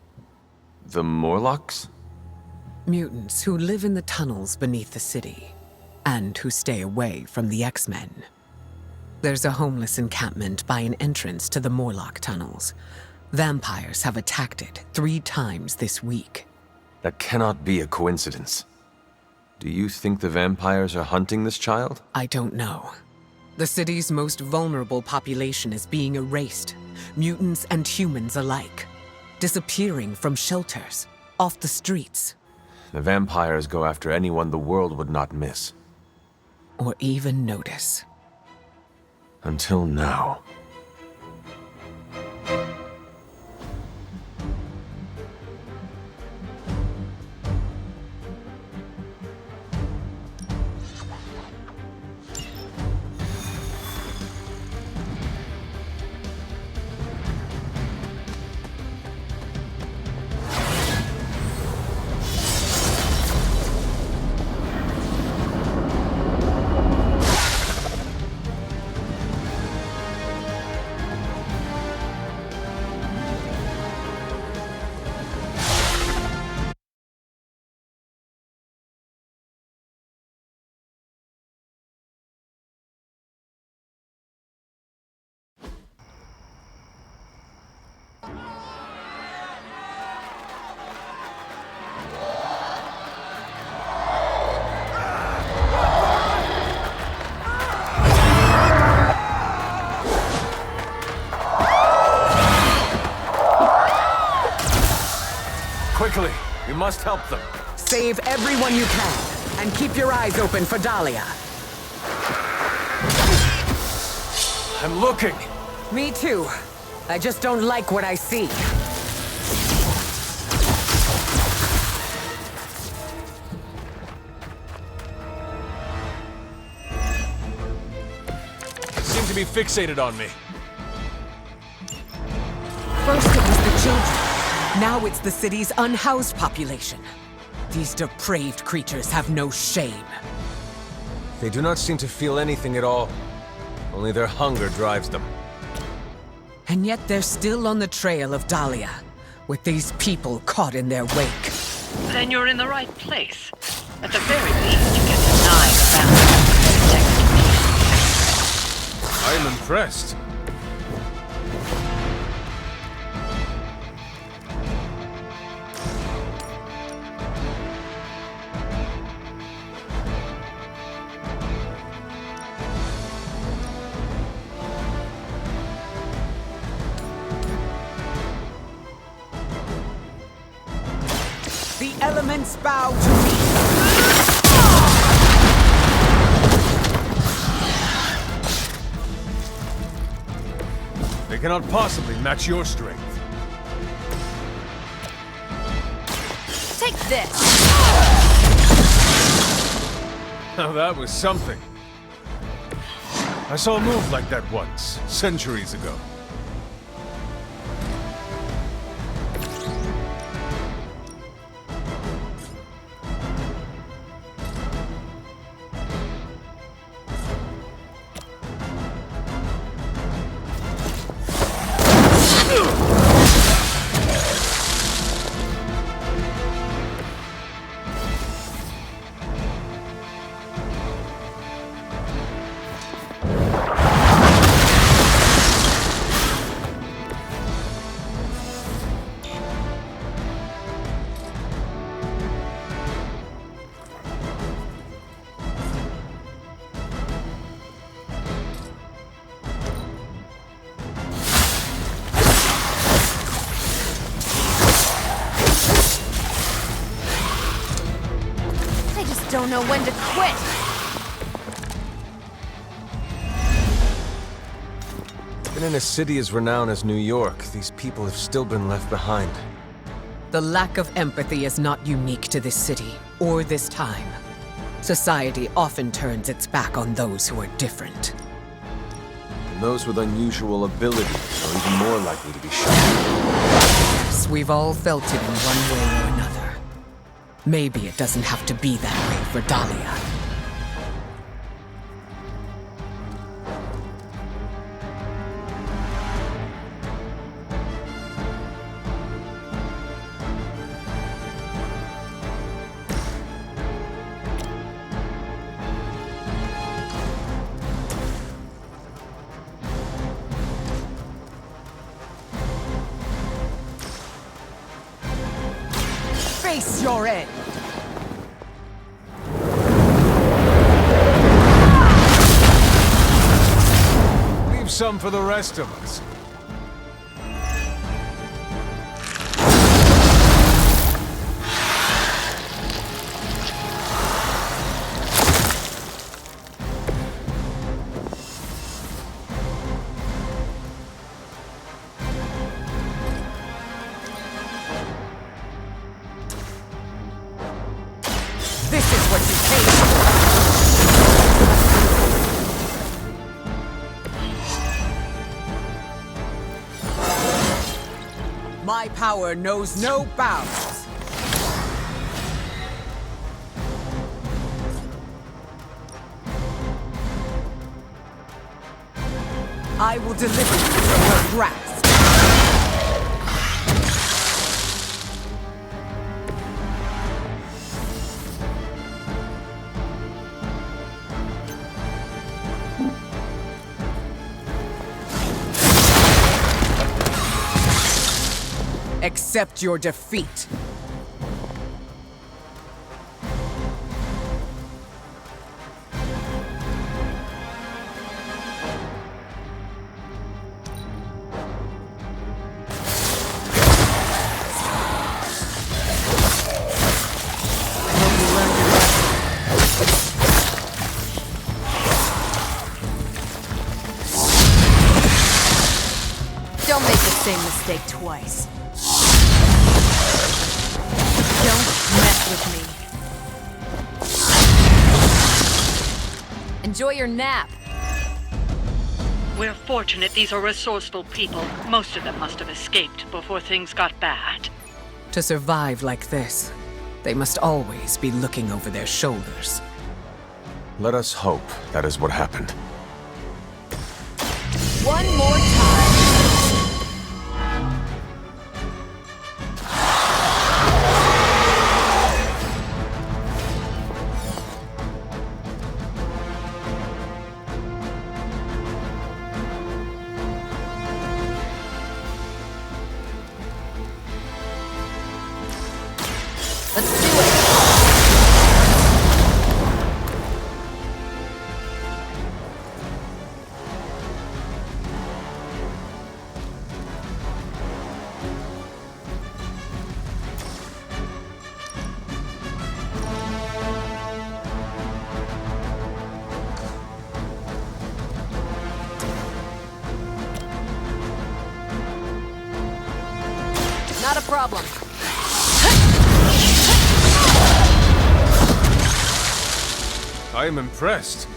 The Morlocks? Mutants who live in the tunnels beneath the city, and who stay away from the X-Men. There's a homeless encampment by an entrance to the Morlock tunnels. Vampires have attacked it 3 times this week. That cannot be a coincidence. Do you think the vampires are hunting this child? I don't know. The city's most vulnerable population is being erased, mutants and humans alike, disappearing from shelters, off the streets. The vampires go after anyone the world would not miss. Or even notice. Until now. Quickly, we must help them. Save everyone you can, and keep your eyes open for Dahlia. I'm looking. Me too. I just don't like what I see. They seem to be fixated on me. First it was the children. Now it's the city's unhoused population. These depraved creatures have no shame. They do not seem to feel anything at all. Only their hunger drives them. And yet they're still on the trail of Dahlia, with these people caught in their wake. Then you're in the right place. At the very least, you can deny the balance. I am impressed. The elements bow to me! They cannot possibly match your strength. Take this! Now that was something. I saw a move like that once, centuries ago. Don't know when to quit. Even in a city as renowned as New York, these people have still been left behind. The lack of empathy is not unique to this city, or this time. Society often turns its back on those who are different. And those with unusual abilities are even more likely to be shot. Yes, we've all felt it in one way or another. Maybe it doesn't have to be that way for Dahlia. Face your end! Leave some for the rest of us. This is what you came for! My power knows no bounds. I will deliver you from her grasp. Accept your defeat. Don't make the same mistake twice. Don't mess with me. Enjoy your nap. We're fortunate these are resourceful people. Most of them must have escaped before things got bad. To survive like this, they must always be looking over their shoulders. Let us hope that is what happened. One more time. Let's do it! Not a problem. I am impressed.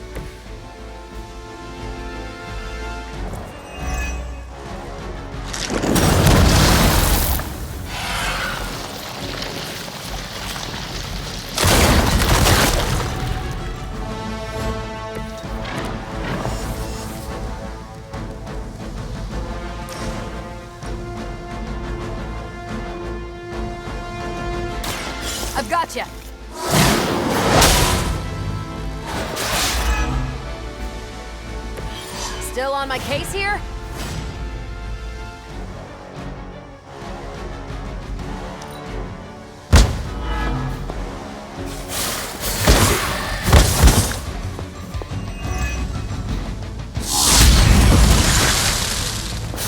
I've got you. Still on my case here?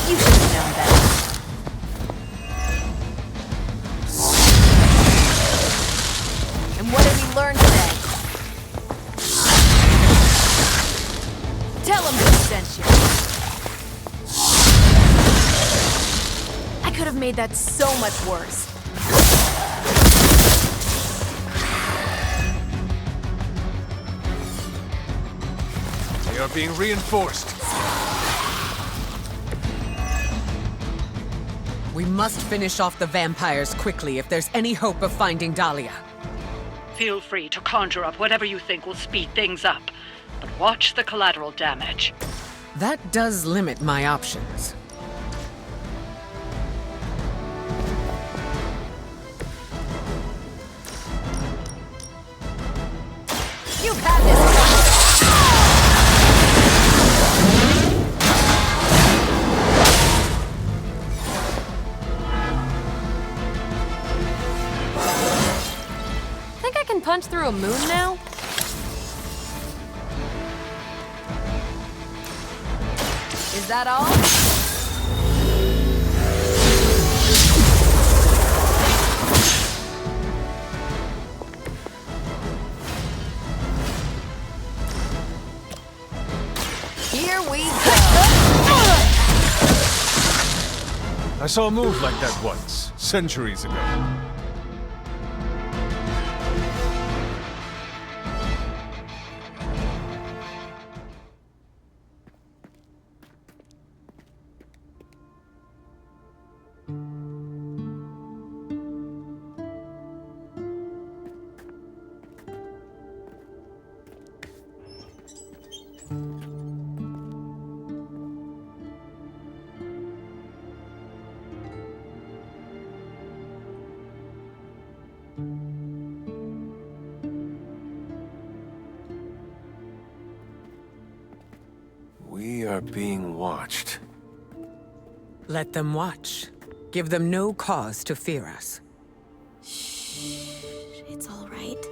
You should have known better. And what did we learn today? Tell him who sent you. I could have made that so much worse. They are being reinforced. We must finish off the vampires quickly if there's any hope of finding Dahlia. Feel free to conjure up whatever you think will speed things up, but watch the collateral damage. That does limit my options. You've had this one. punch through a moon now? Is that all? Here we go! I saw a move like that once, centuries ago. We are being watched. Let them watch. Give them no cause to fear us. Shh. It's all right.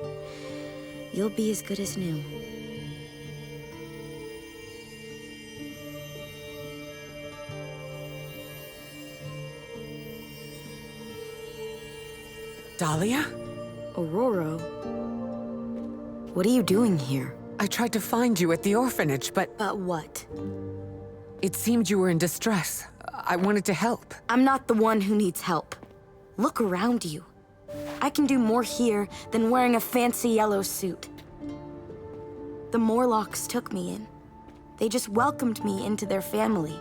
You'll be as good as new. Dahlia? Aurora? What are you doing here? I tried to find you at the orphanage, but... But what? It seemed you were in distress. I wanted to help. I'm not the one who needs help. Look around you. I can do more here than wearing a fancy yellow suit. The Morlocks took me in. They just welcomed me into their family.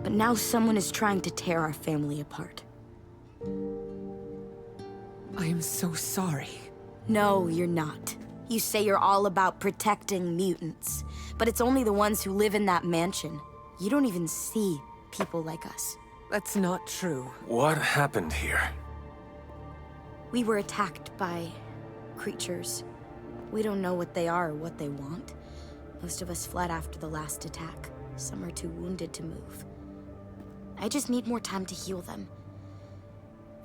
But now someone is trying to tear our family apart. I am so sorry. No, you're not. You say you're all about protecting mutants, but it's only the ones who live in that mansion. You don't even see people like us. That's not true. What happened here? We were attacked by creatures. We don't know what they are or what they want. Most of us fled after the last attack. Some are too wounded to move. I just need more time to heal them.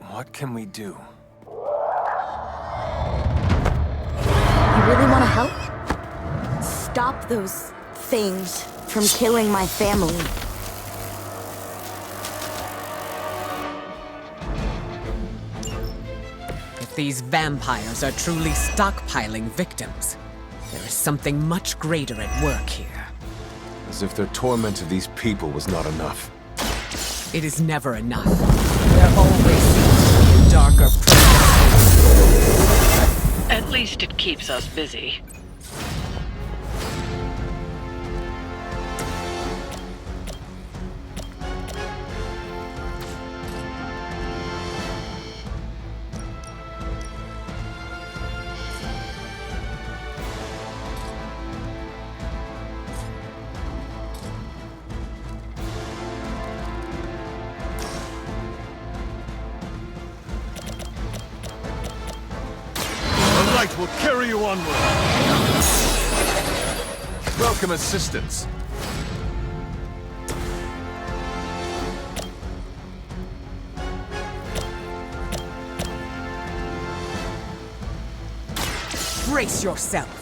What can we do? You really want to help? Stop those things from killing my family. If these vampires are truly stockpiling victims, there is something much greater at work here. As if their torment of these people was not enough. It is never enough. There always seems to be a darker purpose. At least it keeps us busy. Will carry you onward. Welcome assistance. Brace yourself.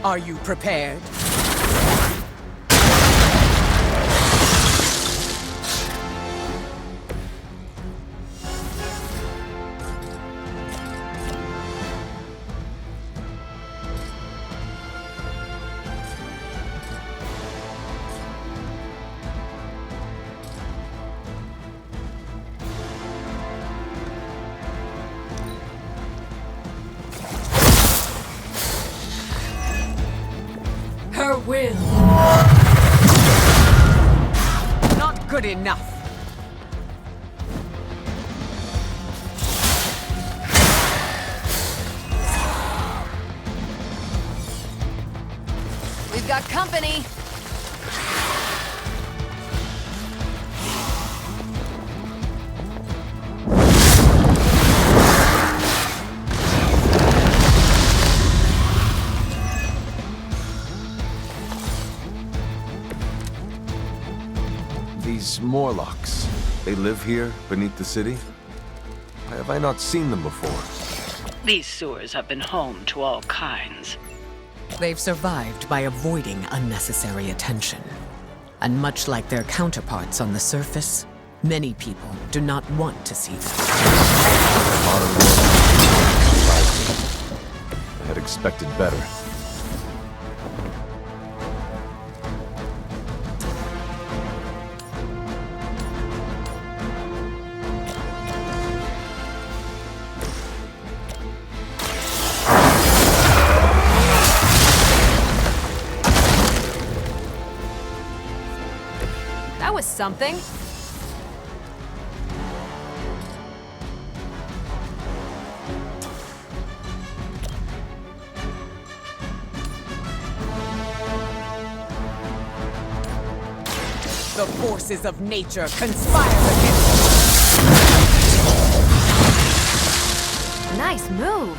Are you prepared? Her will. Not good enough. We've got company. Morlocks. They live here, beneath the city? Why have I not seen them before? These sewers have been home to all kinds. They've survived by avoiding unnecessary attention. And much like their counterparts on the surface, many people do not want to see them. Modern world surprised me. I had expected better. That was something. The forces of nature conspire against us. Nice move.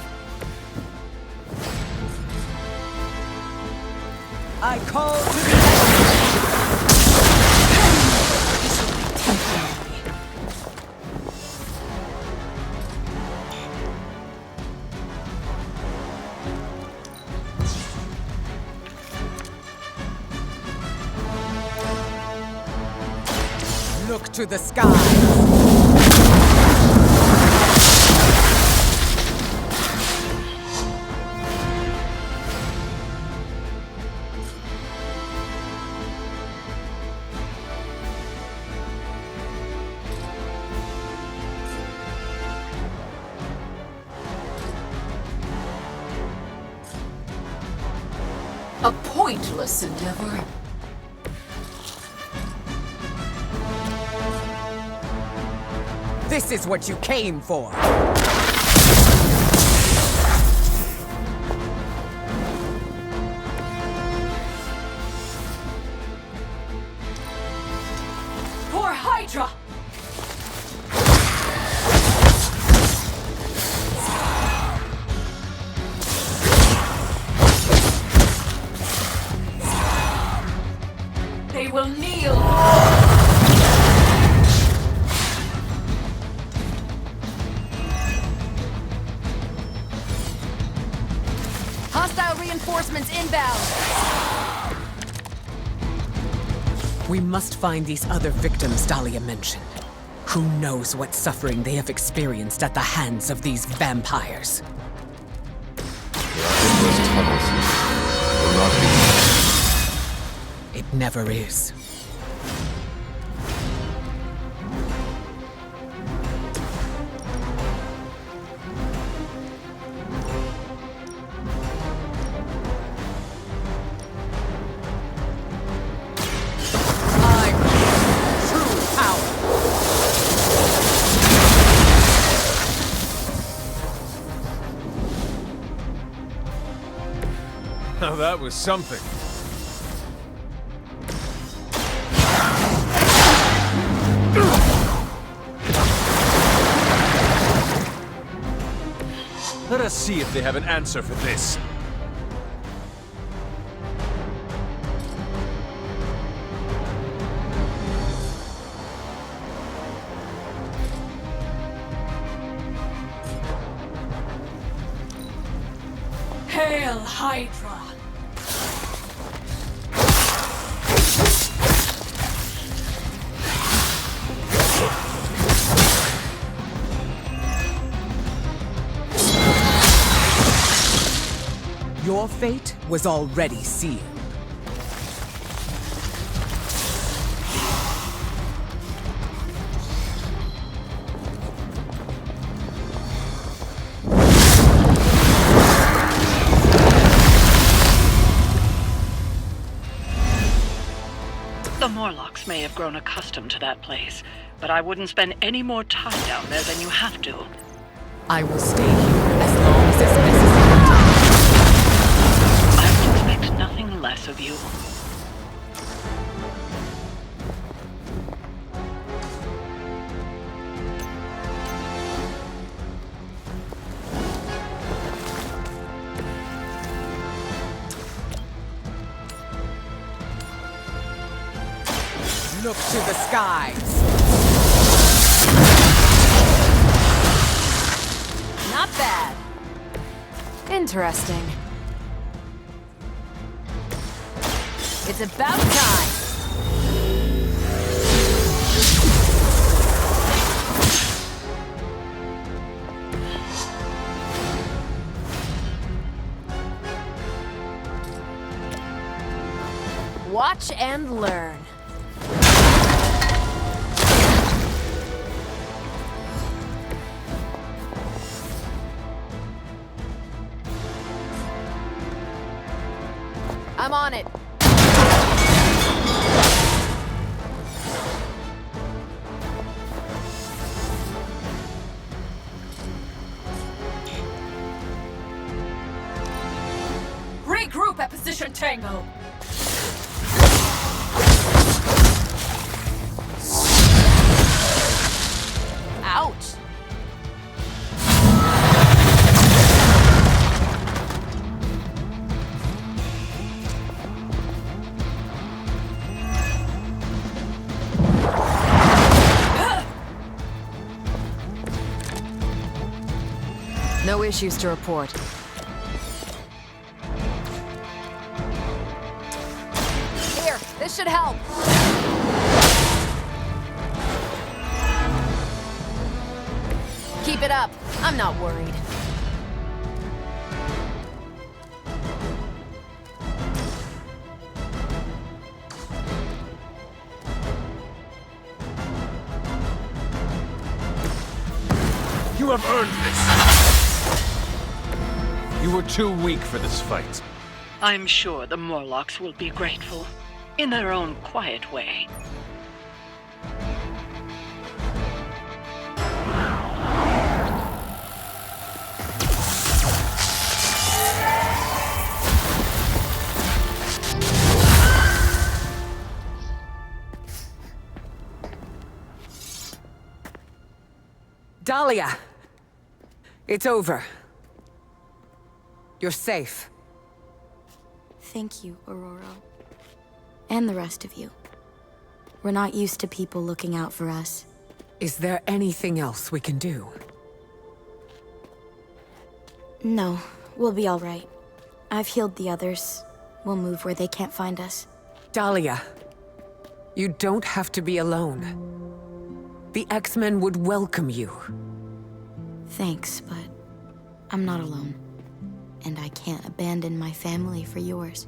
I call to the Look to the skies. A pointless endeavor. This is what you came for. For Hydra! They will kneel. Hostile reinforcements inbound. We must find these other victims Dahlia mentioned. Who knows what suffering they have experienced at the hands of these vampires? Those tunnels will not be. It never is. Now that was something. Let us see if they have an answer for this. Hail Hydra! Your fate was already sealed. The Morlocks may have grown accustomed to that place, but I wouldn't spend any more time down there than you have to. I will stay here as long as it's necessary. I would expect nothing less of you. Look Look to the skies. Not bad. Interesting. It's about time. Watch and learn. I'm on it. Regroup at position Tango. Ouch. No issues to report. Here, this should help. Keep it up. I'm not worried. You have earned this! You were too weak for this fight. I'm sure the Morlocks will be grateful, in their own quiet way. Dahlia! It's over. You're safe. Thank you, Aurora. And the rest of you. We're not used to people looking out for us. Is there anything else we can do? No, we'll be all right. I've healed the others. We'll move where they can't find us. Dahlia, you don't have to be alone. The X-Men would welcome you. Thanks, but I'm not alone. And I can't abandon my family for yours.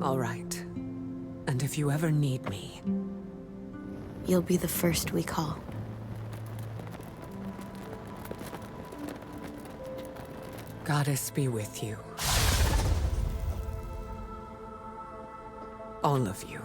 All right. And if you ever need me... You'll be the first we call. Goddess be with you. All of you.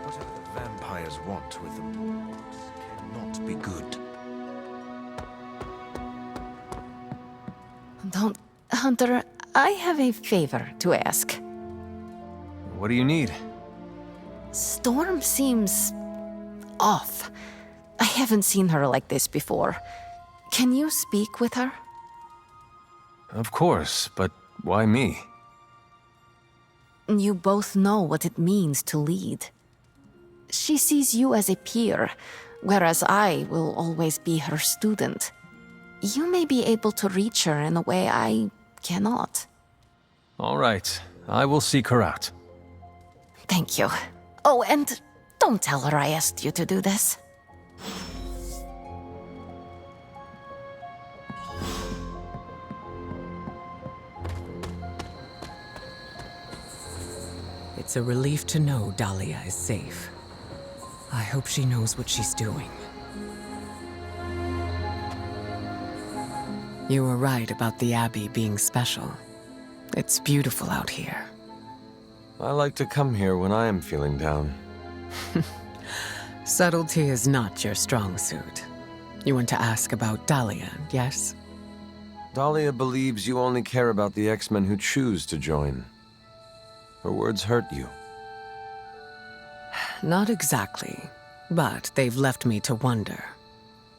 Whatever the vampires want with them cannot be good. Don't... Hunter, I have a favor to ask. What do you need? Storm seems... off. I haven't seen her like this before. Can you speak with her? Of course, but why me? You both know what it means to lead. She sees you as a peer, whereas I will always be her student. You may be able to reach her in a way I cannot. All right, I will seek her out. Thank you. Oh, and don't tell her I asked you to do this. It's a relief to know Dahlia is safe. I hope she knows what she's doing. You were right about the Abbey being special. It's beautiful out here. I like to come here when I am feeling down. Subtlety is not your strong suit. You want to ask about Dahlia, yes? Dahlia believes you only care about the X-Men who choose to join. Her words hurt you. Not exactly, but they've left me to wonder.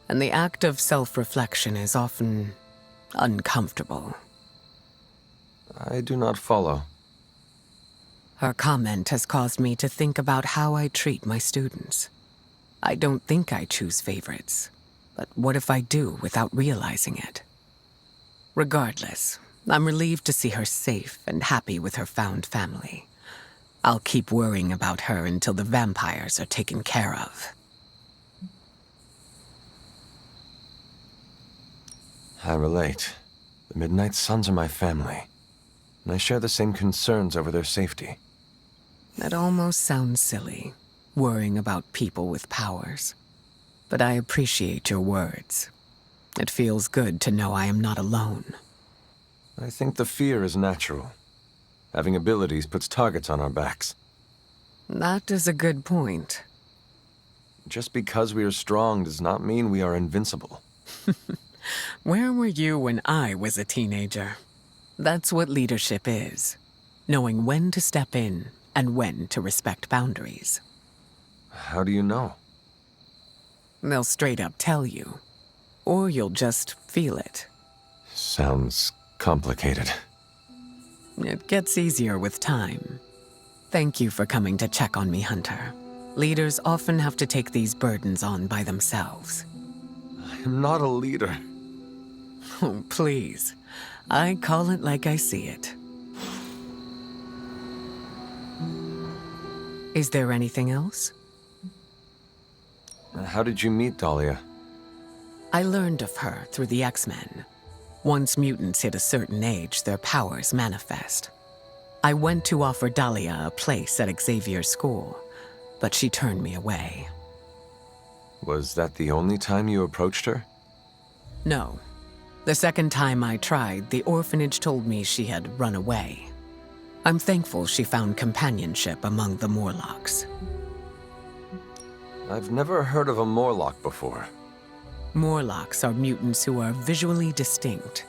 And the act of self-reflection is often uncomfortable. I do not follow. Her comment has caused me to think about how I treat my students. I don't think I choose favorites, but what if I do without realizing it? Regardless, I'm relieved to see her safe and happy with her found family. I'll keep worrying about her until the vampires are taken care of. I relate. The Midnight Suns are my family, and I share the same concerns over their safety. That almost sounds silly, worrying about people with powers. But I appreciate your words. It feels good to know I am not alone. I think the fear is natural. Having abilities puts targets on our backs. That is a good point. Just because we are strong does not mean we are invincible. Where were you when I was a teenager? That's what leadership is. Knowing when to step in and when to respect boundaries. How do you know? They'll straight up tell you. Or you'll just feel it. Sounds complicated. It gets easier with time. Thank you for coming to check on me, Hunter. Leaders often have to take these burdens on by themselves. I am not a leader. Oh, please. I call it like I see it. Is there anything else? How did you meet Dahlia? I learned of her through the X-Men. Once mutants hit a certain age, their powers manifest. I went to offer Dahlia a place at Xavier's school, but she turned me away. Was that the only time you approached her? No. The second time I tried, the orphanage told me she had run away. I'm thankful she found companionship among the Morlocks. I've never heard of a Morlock before. Morlocks are mutants who are visually distinct.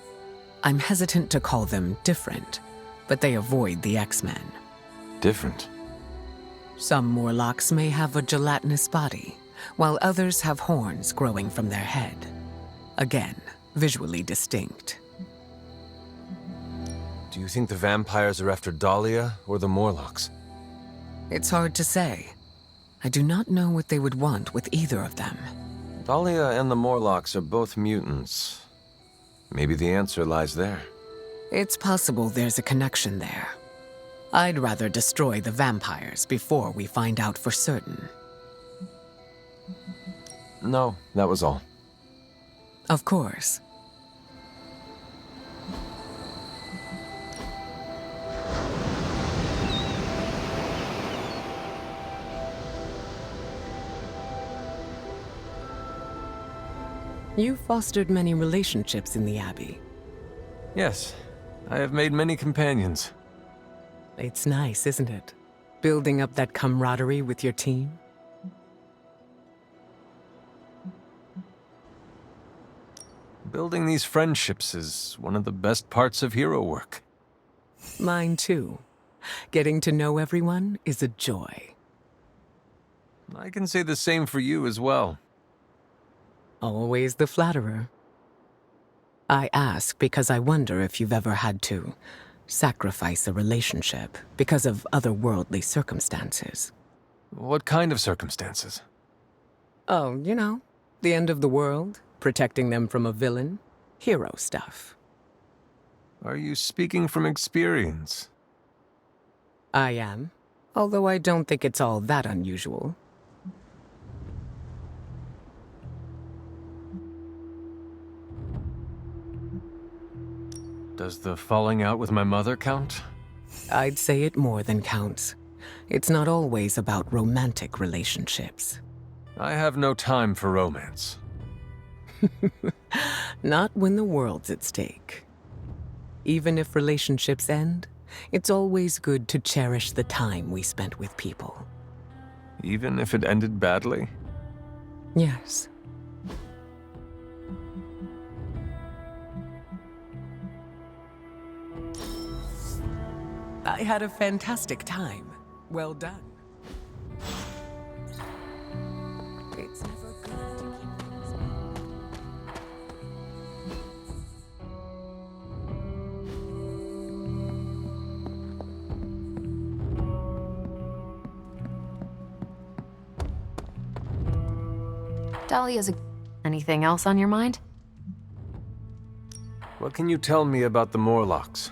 I'm hesitant to call them different, but they avoid the X-Men. Different? Some Morlocks may have a gelatinous body, while others have horns growing from their head. Again, visually distinct. Do you think the vampires are after Dahlia or the Morlocks? It's hard to say. I do not know what they would want with either of them. Dahlia and the Morlocks are both mutants. Maybe the answer lies there. It's possible there's a connection there. I'd rather destroy the vampires before we find out for certain. No, that was all. Of course. You fostered many relationships in the Abbey. Yes, I have made many companions. It's nice, isn't it? Building up that camaraderie with your team. Building these friendships is one of the best parts of hero work. Mine too. Getting to know everyone is a joy. I can say the same for you as well. Always the flatterer. I ask because I wonder if you've ever had to sacrifice a relationship because of otherworldly circumstances. What kind of circumstances? Oh, you know, the end of the world, protecting them from a villain, hero stuff. Are you speaking from experience? I am. Although I don't think it's all that unusual. Does the falling out with my mother count? I'd say it more than counts. It's not always about romantic relationships. I have no time for romance. Not when the world's at stake. Even if relationships end, it's always good to cherish the time we spent with people. Even if it ended badly? Yes. I had a fantastic time. Well done. It's never good to keep things. Dahlia's a... Anything else on your mind? What can you tell me about the Morlocks?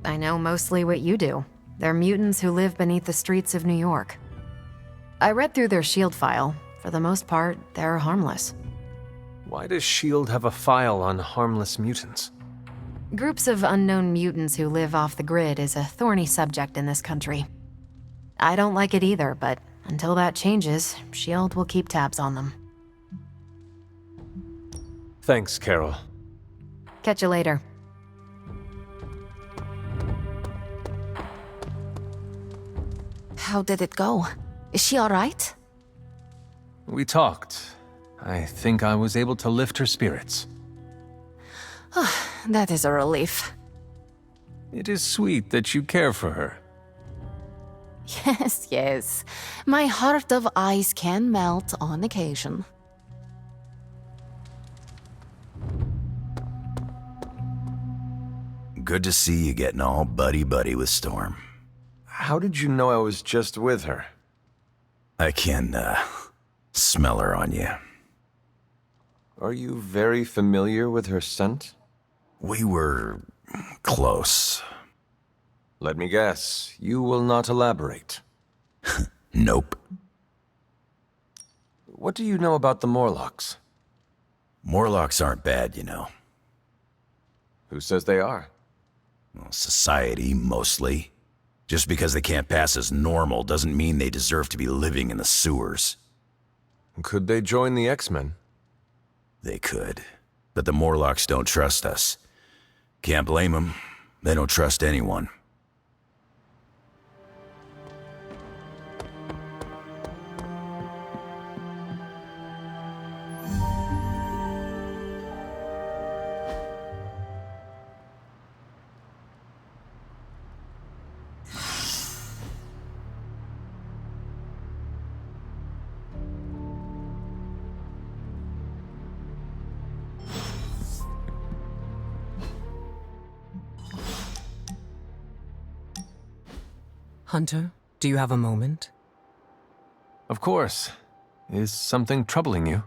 I know mostly what you do. They're mutants who live beneath the streets of New York. I read through their SHIELD file. For the most part, they're harmless. Why does S.H.I.E.L.D. have a file on harmless mutants? Groups of unknown mutants who live off the grid is a thorny subject in this country. I don't like it either, but until that changes, S.H.I.E.L.D. will keep tabs on them. Thanks, Carol. Catch you later. How did it go? Is she all right? We talked. I think I was able to lift her spirits. That is a relief. It is sweet that you care for her. Yes, yes. My heart of ice can melt on occasion. Good to see you getting all buddy-buddy with Storm. How did you know I was just with her? I can, smell her on you. Are you very familiar with her scent? We were close. Let me guess, you will not elaborate. Nope. What do you know about the Morlocks? Morlocks aren't bad, you know. Who says they are? Well, society, mostly. Just because they can't pass as normal doesn't mean they deserve to be living in the sewers. Could they join the X-Men? They could. But the Morlocks don't trust us. Can't blame them. They don't trust anyone. Hunter, do you have a moment? Of course. Is something troubling you?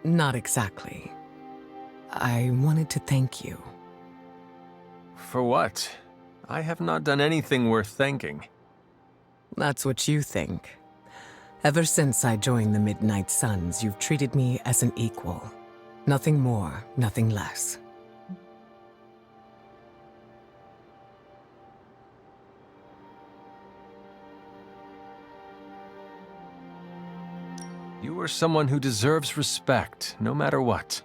Not exactly. I wanted to thank you. For what? I have not done anything worth thanking. That's what you think. Ever since I joined the Midnight Suns, you've treated me as an equal. Nothing more, nothing less. You are someone who deserves respect, no matter what.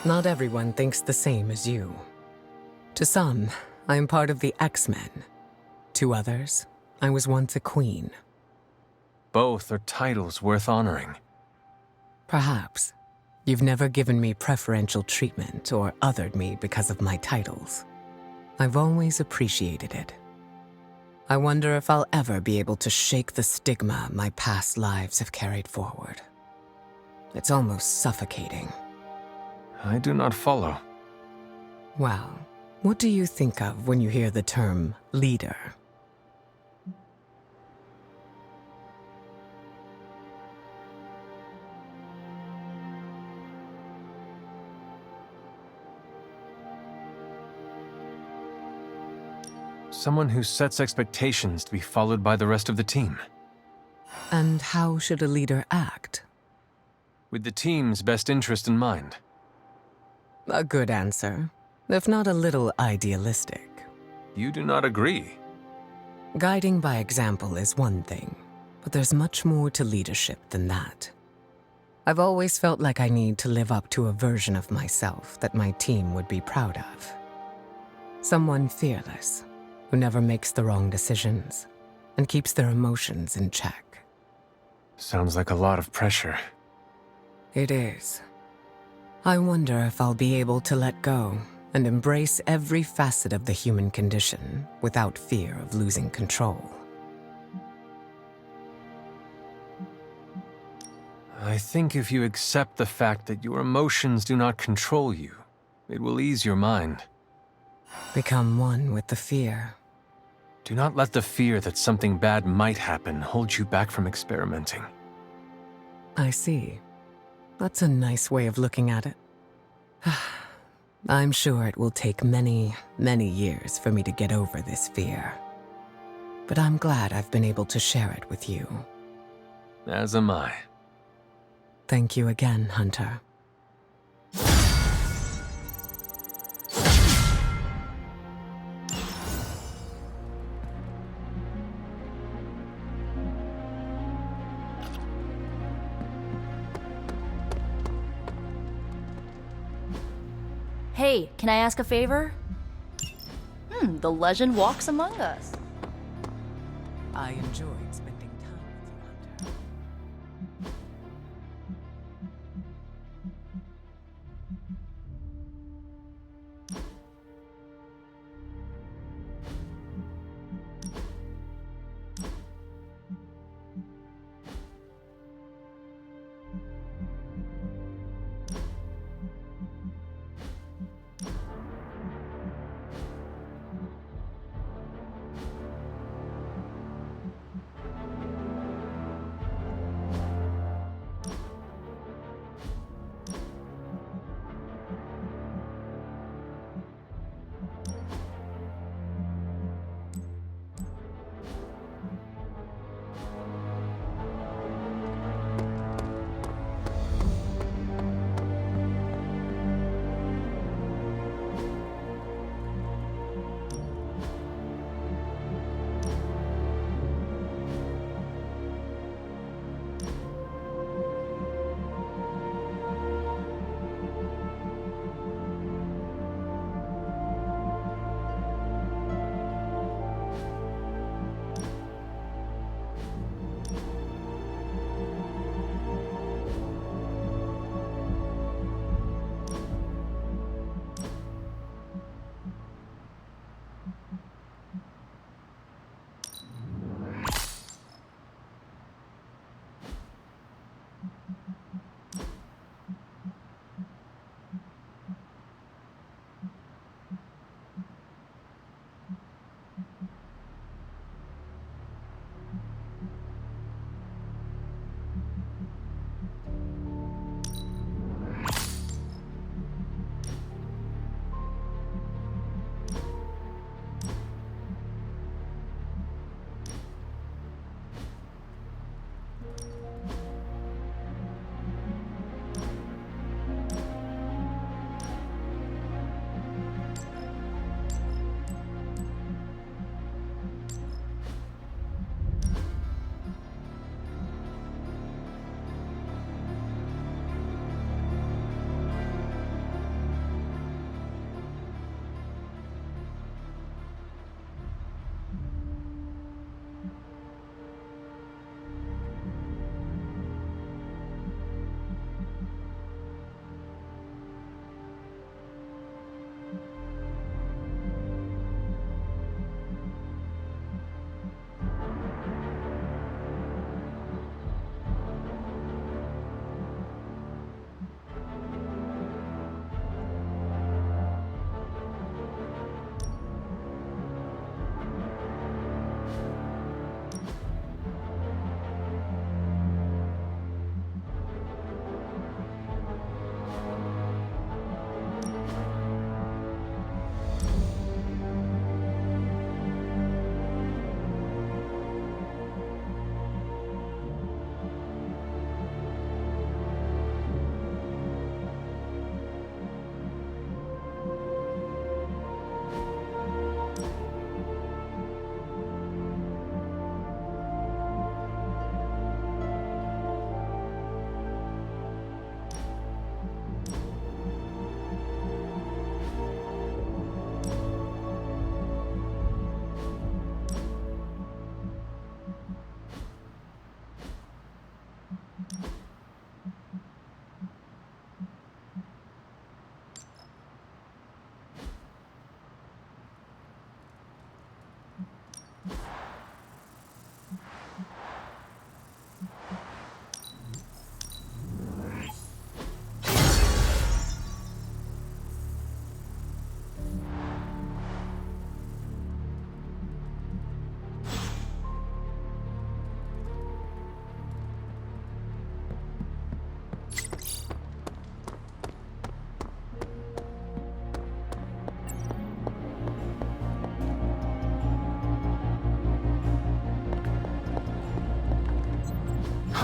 Not everyone thinks the same as you. To some, I am part of the X-Men. To others, I was once a queen. Both are titles worth honoring. Perhaps. You've never given me preferential treatment or othered me because of my titles. I've always appreciated it. I wonder if I'll ever be able to shake the stigma my past lives have carried forward. It's almost suffocating. I do not follow. Well, what do you think of when you hear the term leader? Someone who sets expectations to be followed by the rest of the team. And how should a leader act? With the team's best interest in mind. A good answer, if not a little idealistic. You do not agree. Guiding by example is one thing, but there's much more to leadership than that. I've always felt like I need to live up to a version of myself that my team would be proud of. Someone fearless, who never makes the wrong decisions, and keeps their emotions in check. Sounds like a lot of pressure. It is. I wonder if I'll be able to let go and embrace every facet of the human condition without fear of losing control. I think if you accept the fact that your emotions do not control you, it will ease your mind. Become one with the fear. Do not let the fear that something bad might happen hold you back from experimenting. I see. That's a nice way of looking at it. I'm sure it will take many, many years for me to get over this fear. But I'm glad I've been able to share it with you. As am I. Thank you again, Hunter. Hey, can I ask a favor? The legend walks among us. I enjoyed spending time with you, Hunter.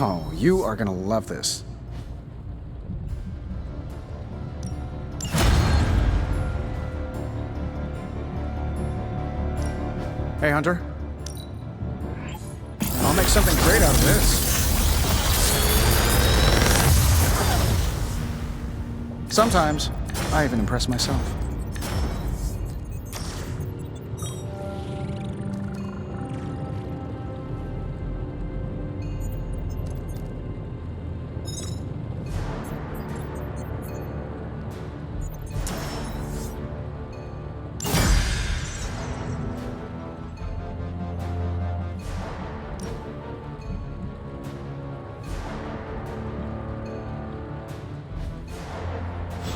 Oh, you are gonna love this. Hey, Hunter. I'll make something great out of this. Sometimes, I even impress myself.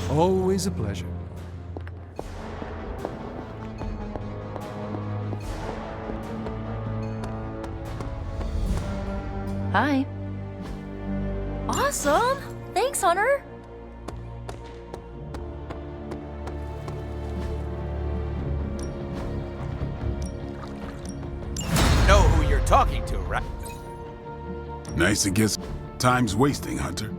Always a pleasure. Hi. Awesome! Thanks, Hunter! Know who you're talking to, right? Nice to get some time's wasting, Hunter.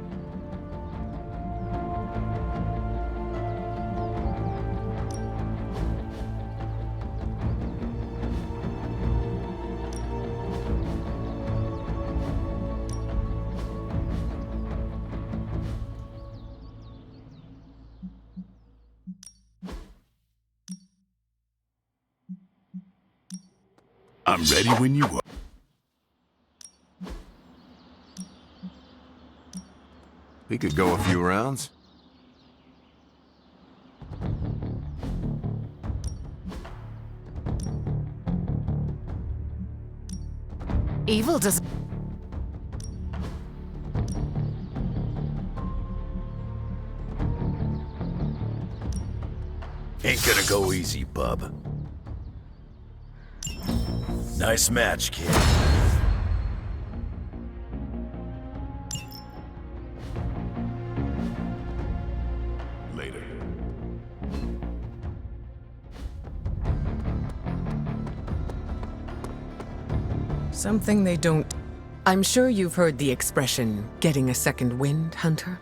I'm ready when you are. We could go a few rounds. Evil does. Ain't gonna go easy, bub. Nice match, kid. Later. Something they don't... I'm sure you've heard the expression, getting a second wind, Hunter?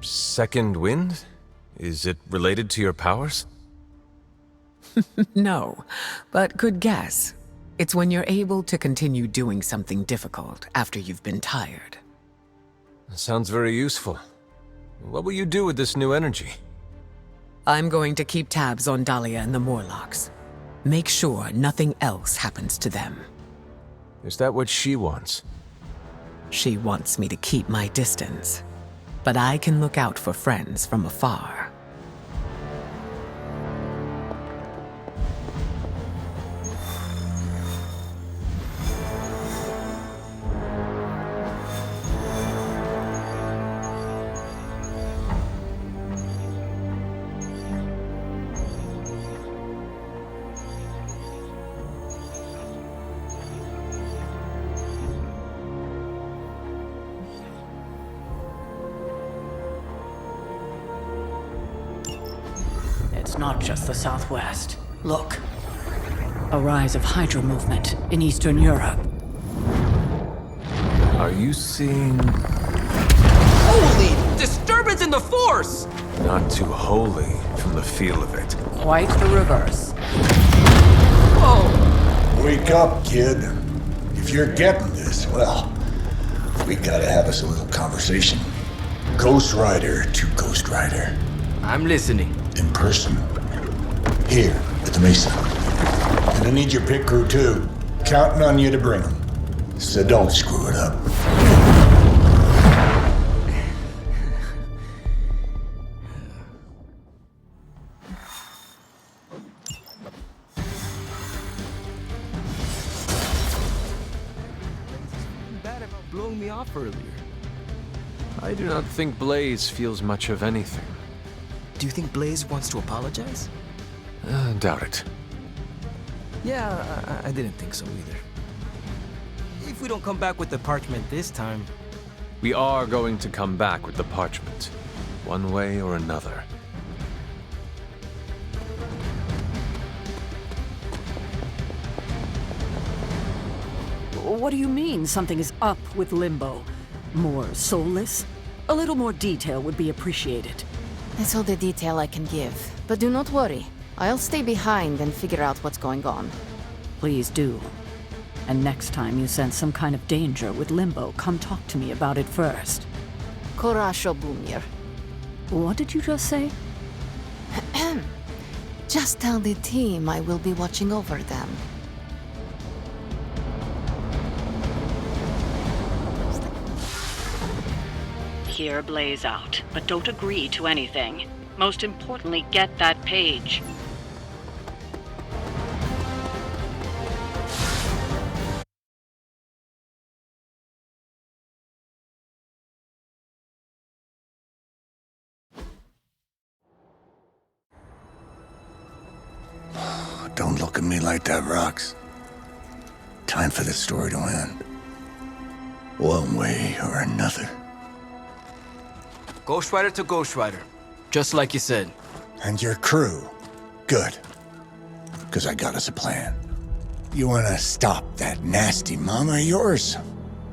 Second wind? Is it related to your powers? No, but good guess. It's when you're able to continue doing something difficult after you've been tired. Sounds very useful. What will you do with this new energy? I'm going to keep tabs on Dahlia and the Morlocks. Make sure nothing else happens to them. Is that what she wants? She wants me to keep my distance, but I can look out for friends from afar. It's not just the Southwest. Look. A rise of Hydra movement in Eastern Europe. Are you seeing... Holy disturbance in the Force! Not too holy from the feel of it. Quite the reverse. Oh! Wake up, kid. If you're getting this, well, we gotta have us a little conversation. Ghost Rider to Ghost Rider. I'm listening. In person. Here, at the Mesa. And I need your pit crew too. Counting on you to bring them. So don't screw it up. Bad about blowing me off earlier. I do not think Blaze feels much of anything. Do you think Blaze wants to apologize? Doubt it. Yeah, I didn't think so either. If we don't come back with the parchment this time... We are going to come back with the parchment, one way or another. What do you mean something is up with Limbo? More soulless? A little more detail would be appreciated. That's all the detail I can give. But do not worry. I'll stay behind and figure out what's going on. Please do. And next time you sense some kind of danger with Limbo, come talk to me about it first. Korasho Bumir. What did you just say? Just tell the team I will be watching over them. Hear Blaze out, but don't agree to anything. Most importantly, get that page. Don't look at me like that, Rox. Time for this story to end. One way or another. Ghost Rider to Ghost Rider. Just like you said. And your crew. Good. Because I got us a plan. You wanna stop that nasty mama of yours?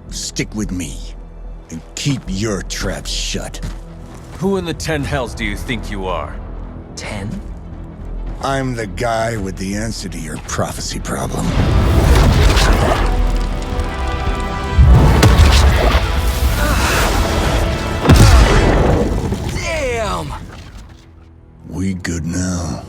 Stick with me. And keep your traps shut. Who in the 10 hells do you think you are? 10? I'm the guy with the answer to your prophecy problem. Damn! We good now?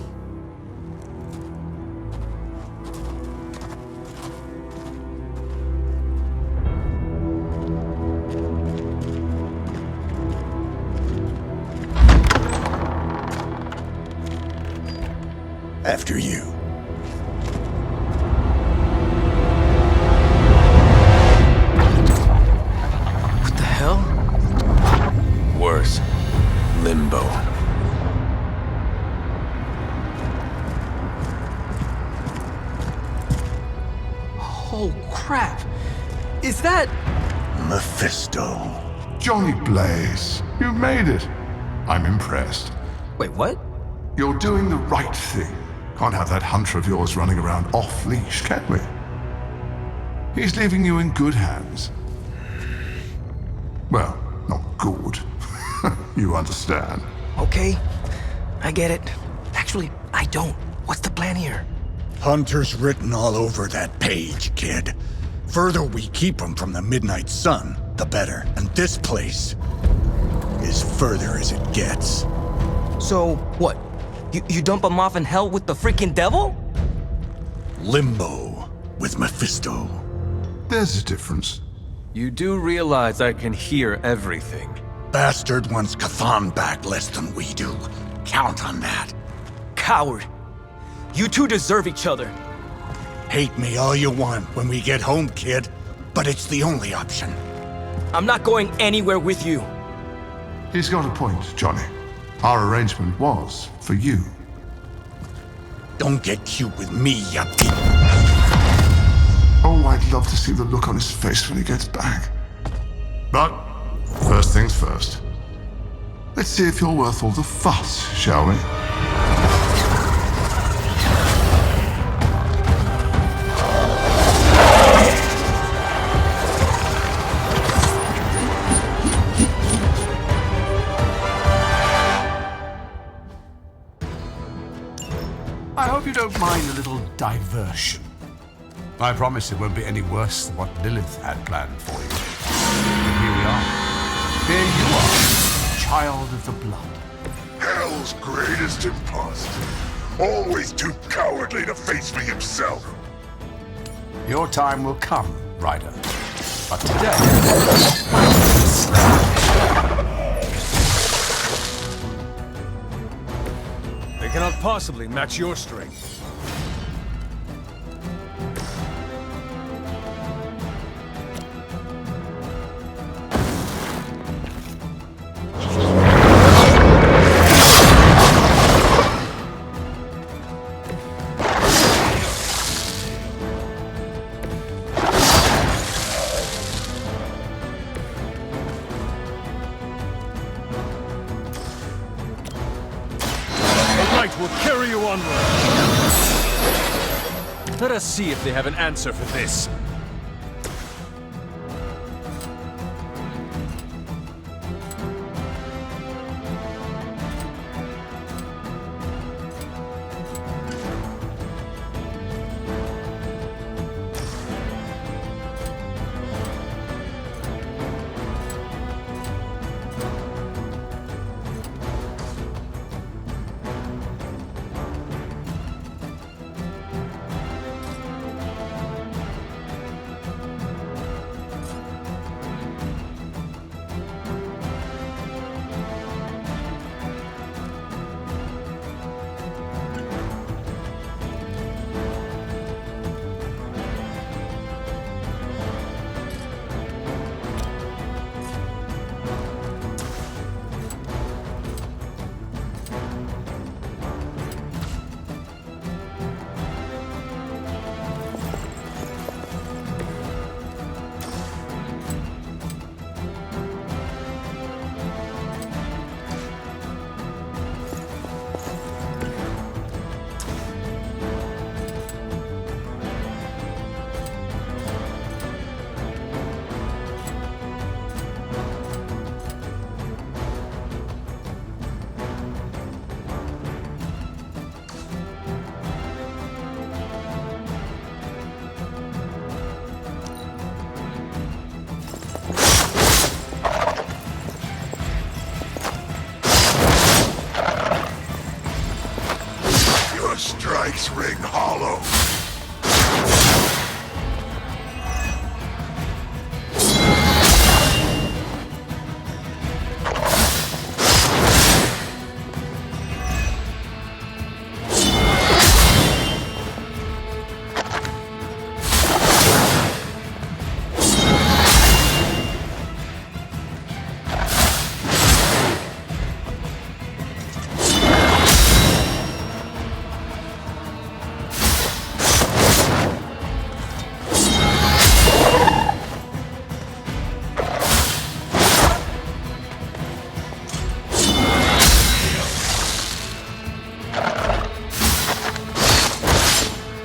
After you. What the hell? Worse. Limbo. Oh, crap. Is that... Mephisto. Johnny Blaze, you made it. I'm impressed. Wait, what? You're doing the right thing. Can't have that hunter of yours running around off-leash, can we? He's leaving you in good hands. Well, not good. You understand. Okay, I get it. Actually, I don't. What's the plan here? Hunter's written all over that page, kid. Further we keep him from the Midnight Sun, the better. And this place is further as it gets. So, what? You dump him off in hell with the freaking devil? Limbo with Mephisto. There's a difference. You do realize I can hear everything. Bastard wants Cathan back less than we do. Count on that. Coward. You two deserve each other. Hate me all you want when we get home, kid. But it's the only option. I'm not going anywhere with you. He's got a point, Johnny. Our arrangement was for you. Don't get cute with me, ya Oh, I'd love to see the look on his face when he gets back. But, first things first. Let's see if you're worth all the fuss, shall we? I hope you don't mind a little diversion. I promise it won't be any worse than what Lilith had planned for you. But here we are. Here you are, child of the blood. Hell's greatest imposter. Always too cowardly to face me himself. Your time will come, Ryder. But today... They cannot possibly match your strength. Will carry you onward. Let us see if they have an answer for this. strikes ring hollow.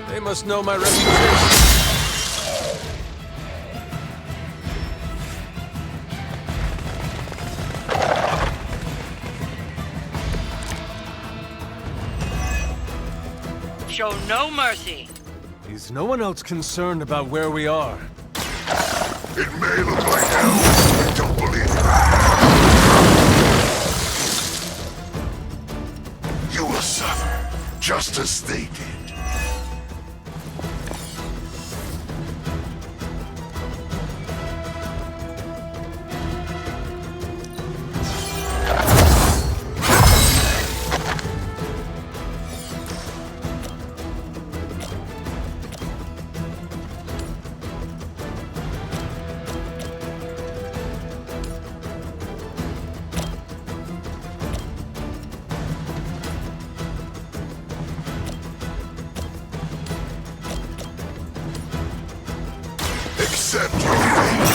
They must know my reputation. Show no mercy. Is no one else concerned about where we are? It may look like hell, but I don't believe it. You will suffer, just as they did. Accept your fate.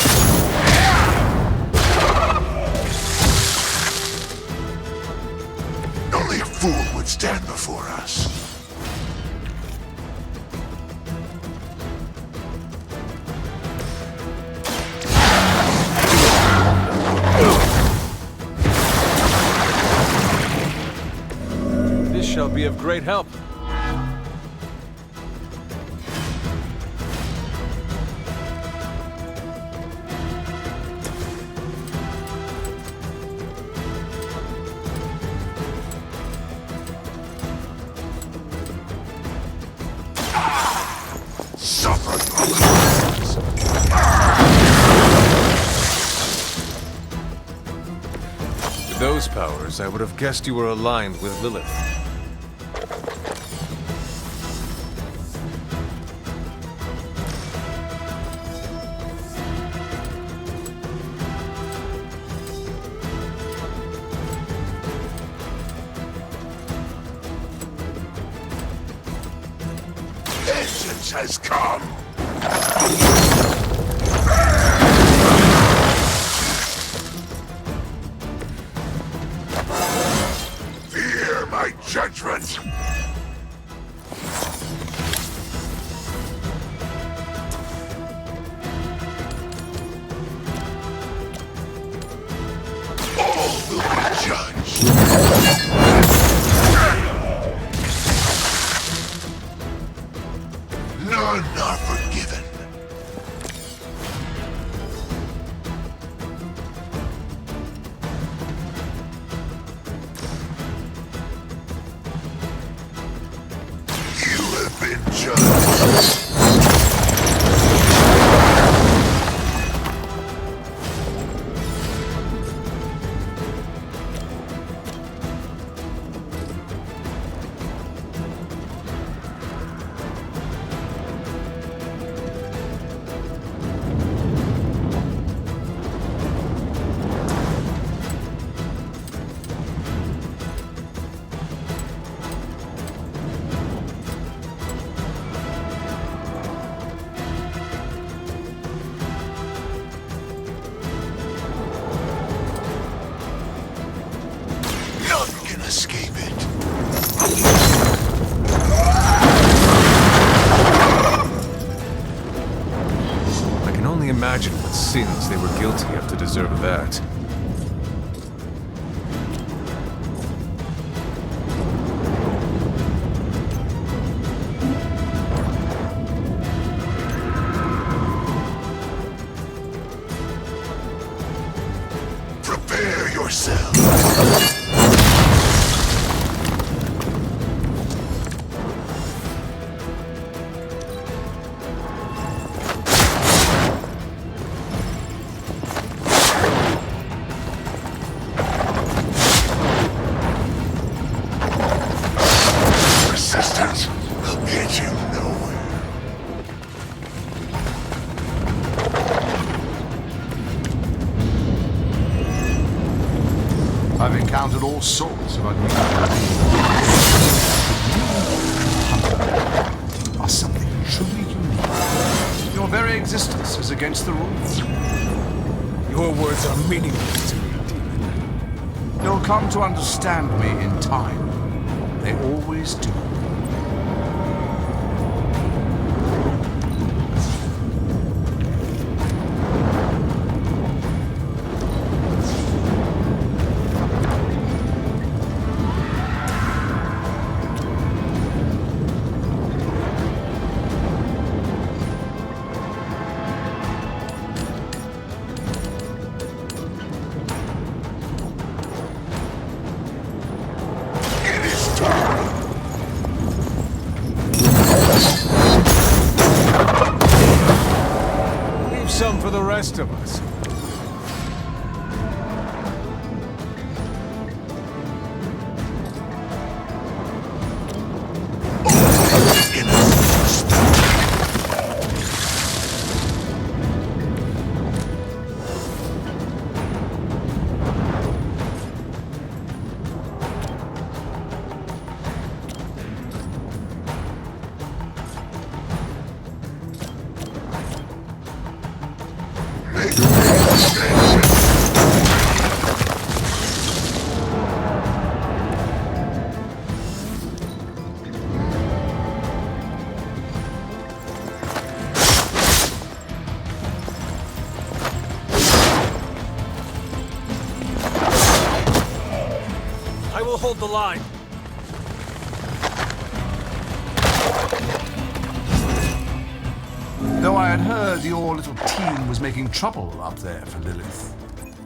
Only a fool would stand before us. This shall be of great help. Suffer. With those powers, I would have guessed you were aligned with Lilith. Vengeance has come. Fear my judgment. All will be judged. None are forgiven. You have been judged. None can escape it. I can only imagine what sins they were guilty of to deserve that. Prepare yourself. I've encountered all sorts of unusual beings. Are something truly unique. Your very existence is against the rules. Your words are meaningless to me, demon. You'll come to understand me in time. They always do. Some for the rest of us. I will hold the line. Though I had heard your little team was making trouble up there for Lilith.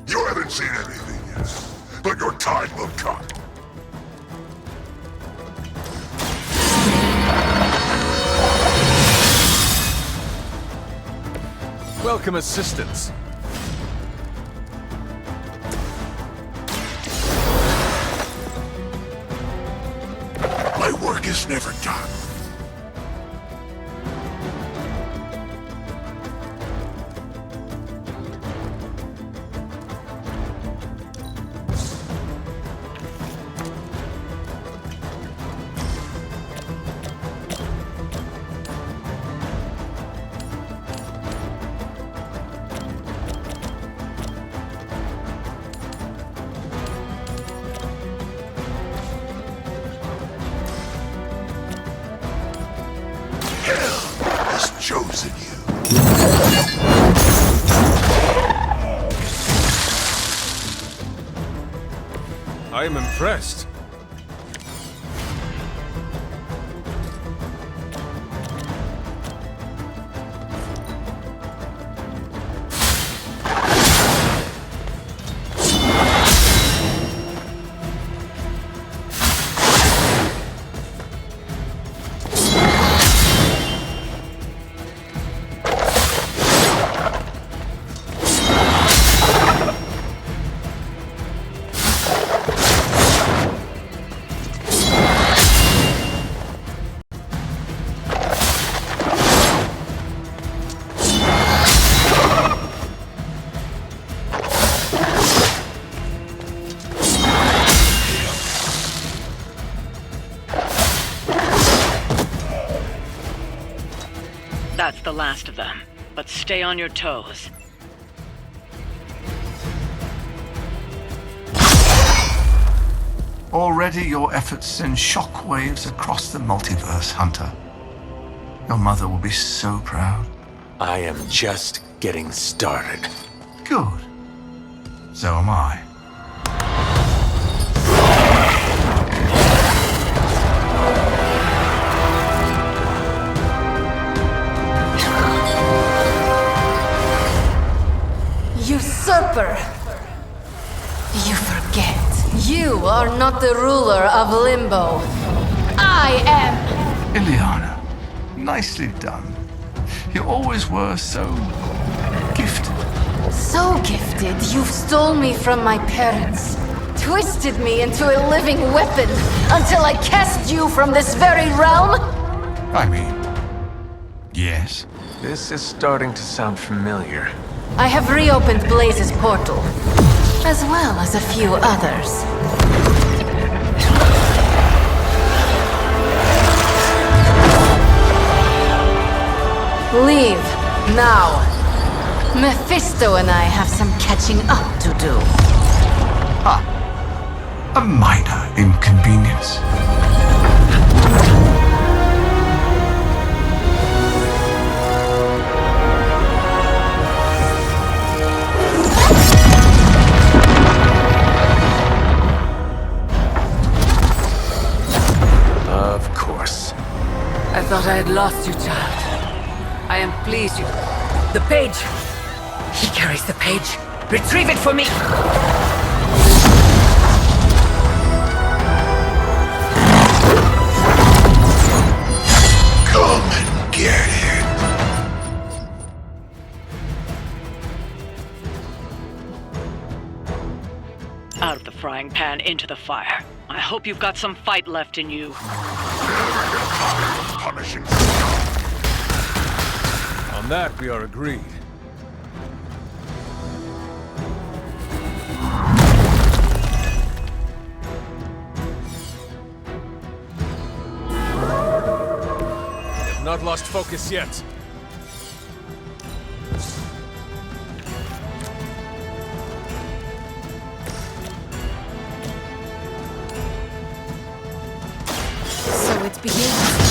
You haven't seen anything yet, but your time will come. Welcome assistance. My work is never done. Chosen you. I am impressed. That's the last of them, but stay on your toes. Already your efforts send shockwaves across the multiverse, Hunter. Your mother will be so proud. I am just getting started. Good. So am I. Usurper! You forget. You are not the ruler of Limbo. I am! Ileana, nicely done. You always were so gifted. So gifted, you've stole me from my parents. Twisted me into a living weapon until I cast you from this very realm? I mean, yes. This is starting to sound familiar. I have reopened Blaze's portal. as well as a few others. Leave, now. Mephisto and I have some catching up to do. A minor inconvenience. Of course. I thought I had lost you, child. I am pleased you... The page! He carries the page. Retrieve it for me! Come and get it. Out of the frying pan into the fire. I hope you've got some fight left in you. Punishing. On that, we are agreed. Have not lost focus yet. So it begins.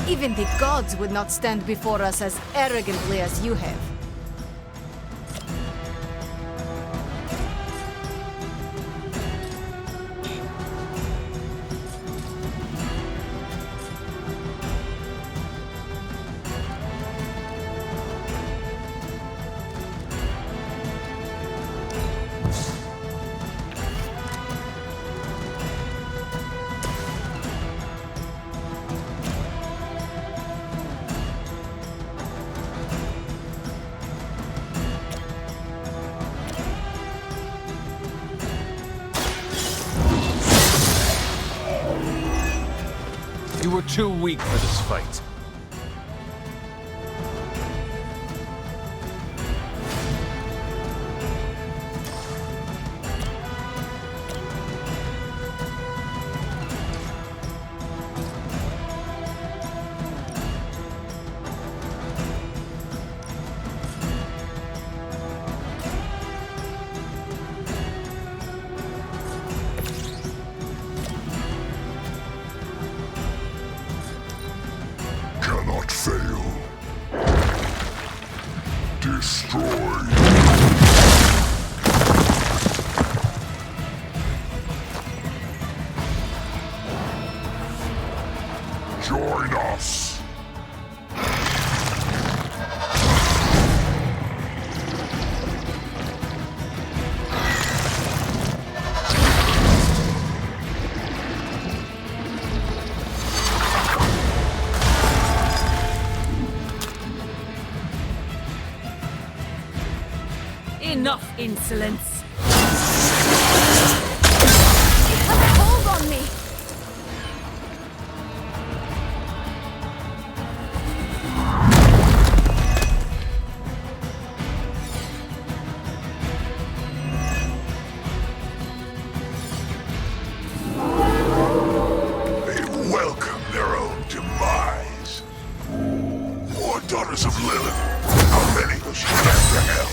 Even the gods would not stand before us as arrogantly as you have. You were too weak for this fight. Cannot fail. Destroy. Join us. Enough insolence! Hold on me! They welcome their own demise. More daughters of Lilith. How many will she have to hell?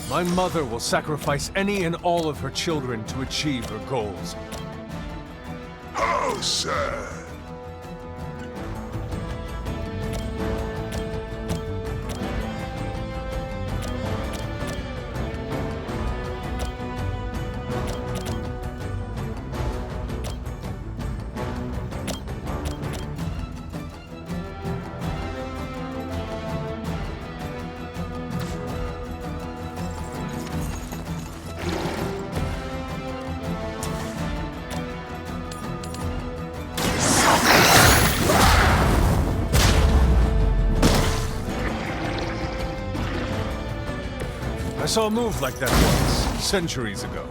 My mother will sacrifice any and all of her children to achieve her goals. How sad. I saw a move like that once, centuries ago.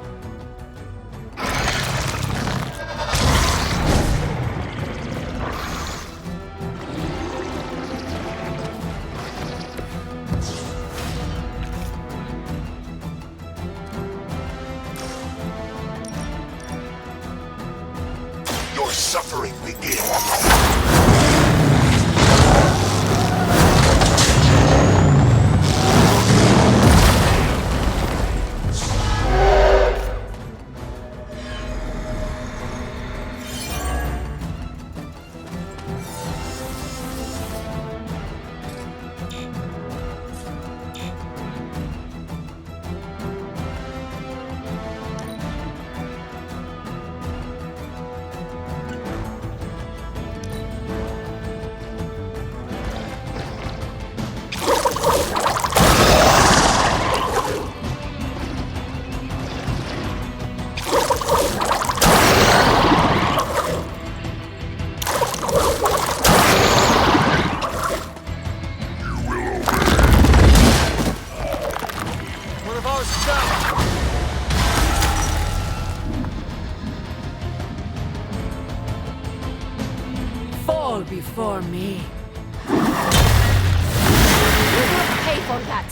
suffering begin. Fall before me. You will pay for that.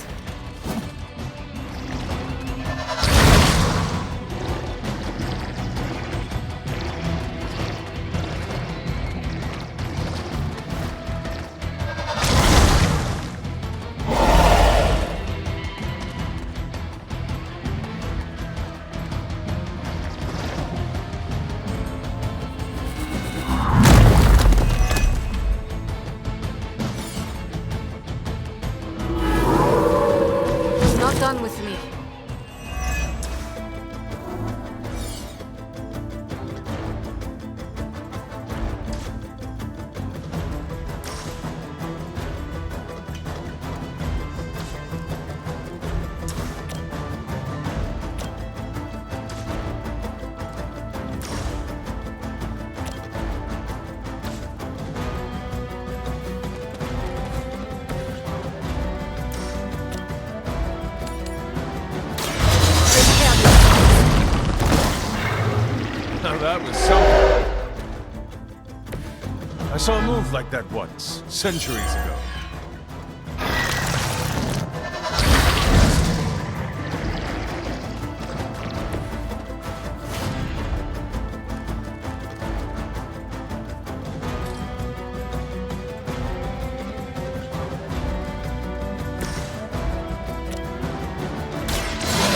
Done with me. Now that was something. I saw a move like that once, centuries ago.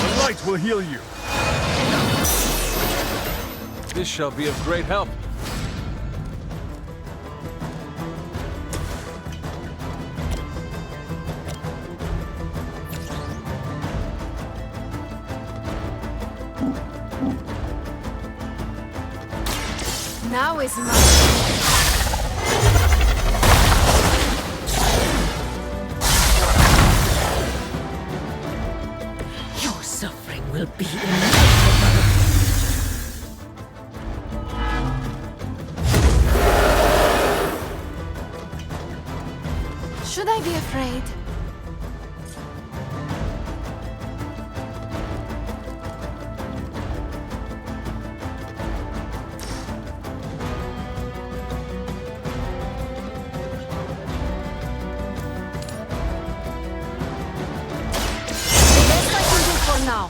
The light will heal you. This shall be of great help. Now is my... Your suffering will be inevitable. Should I be afraid? The best I can do for now.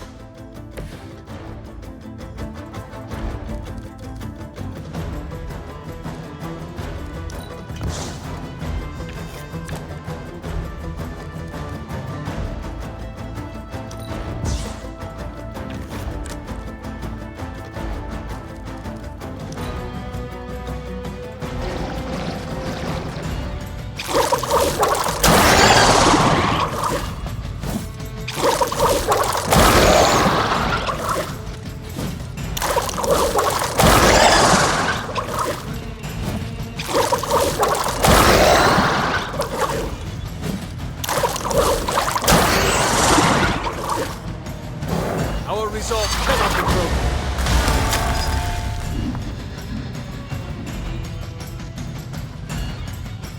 Our resolve cannot be broken.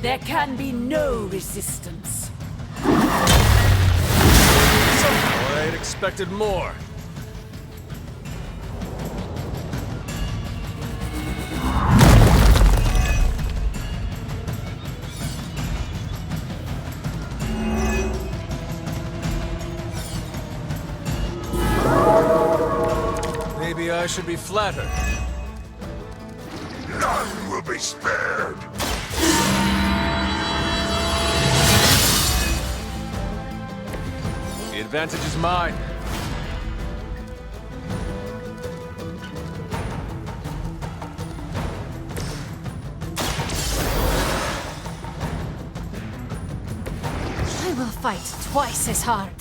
There can be no resistance. Somehow I had expected more. Maybe I should be flattered. None will be spared. The advantage is mine. I will fight twice as hard.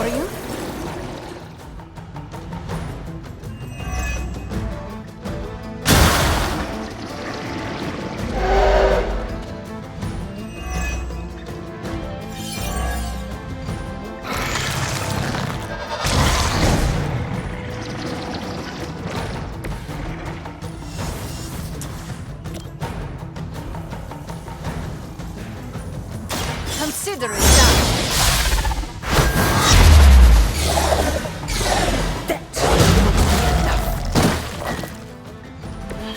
For you? Consider it done.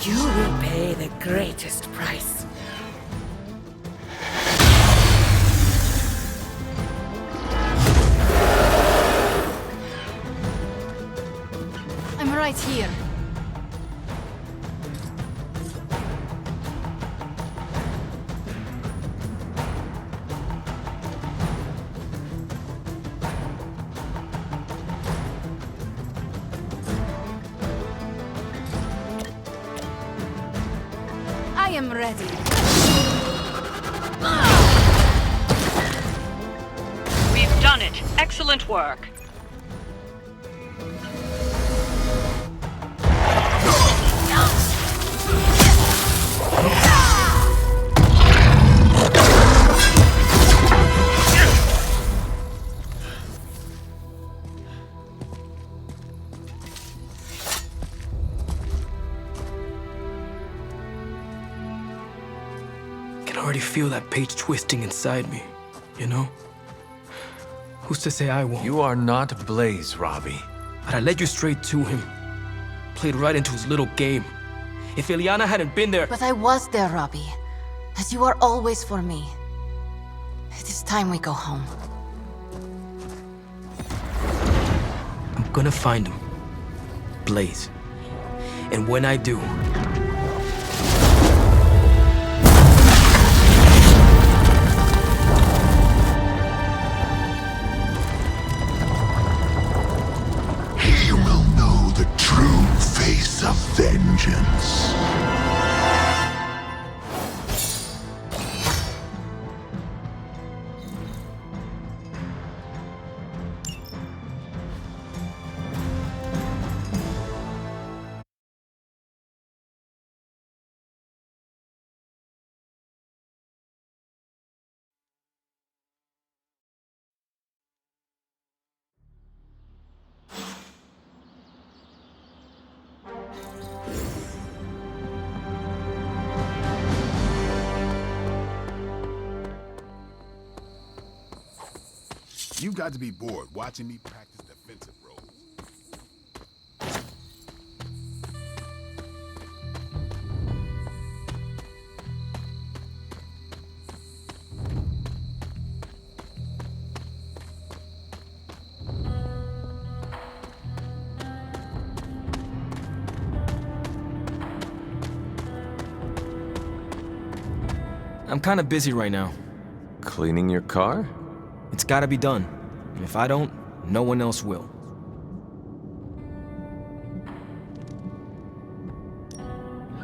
You will pay the greatest price. I'm right here. I am ready. We've done it. Excellent work. I can already feel that page twisting inside me, you know? Who's to say I won't? You are not Blaze, Robbie. But I led you straight to him. Played right into his little game. If Ilyana hadn't been there... But I was there, Robbie. As you are always for me. It is time we go home. I'm gonna find him. Blaze. And when I do... He will know the true face of vengeance. You got to be bored watching me practice defensive roles. I'm kinda busy right now. Cleaning your car? It's gotta be done. If I don't, no one else will.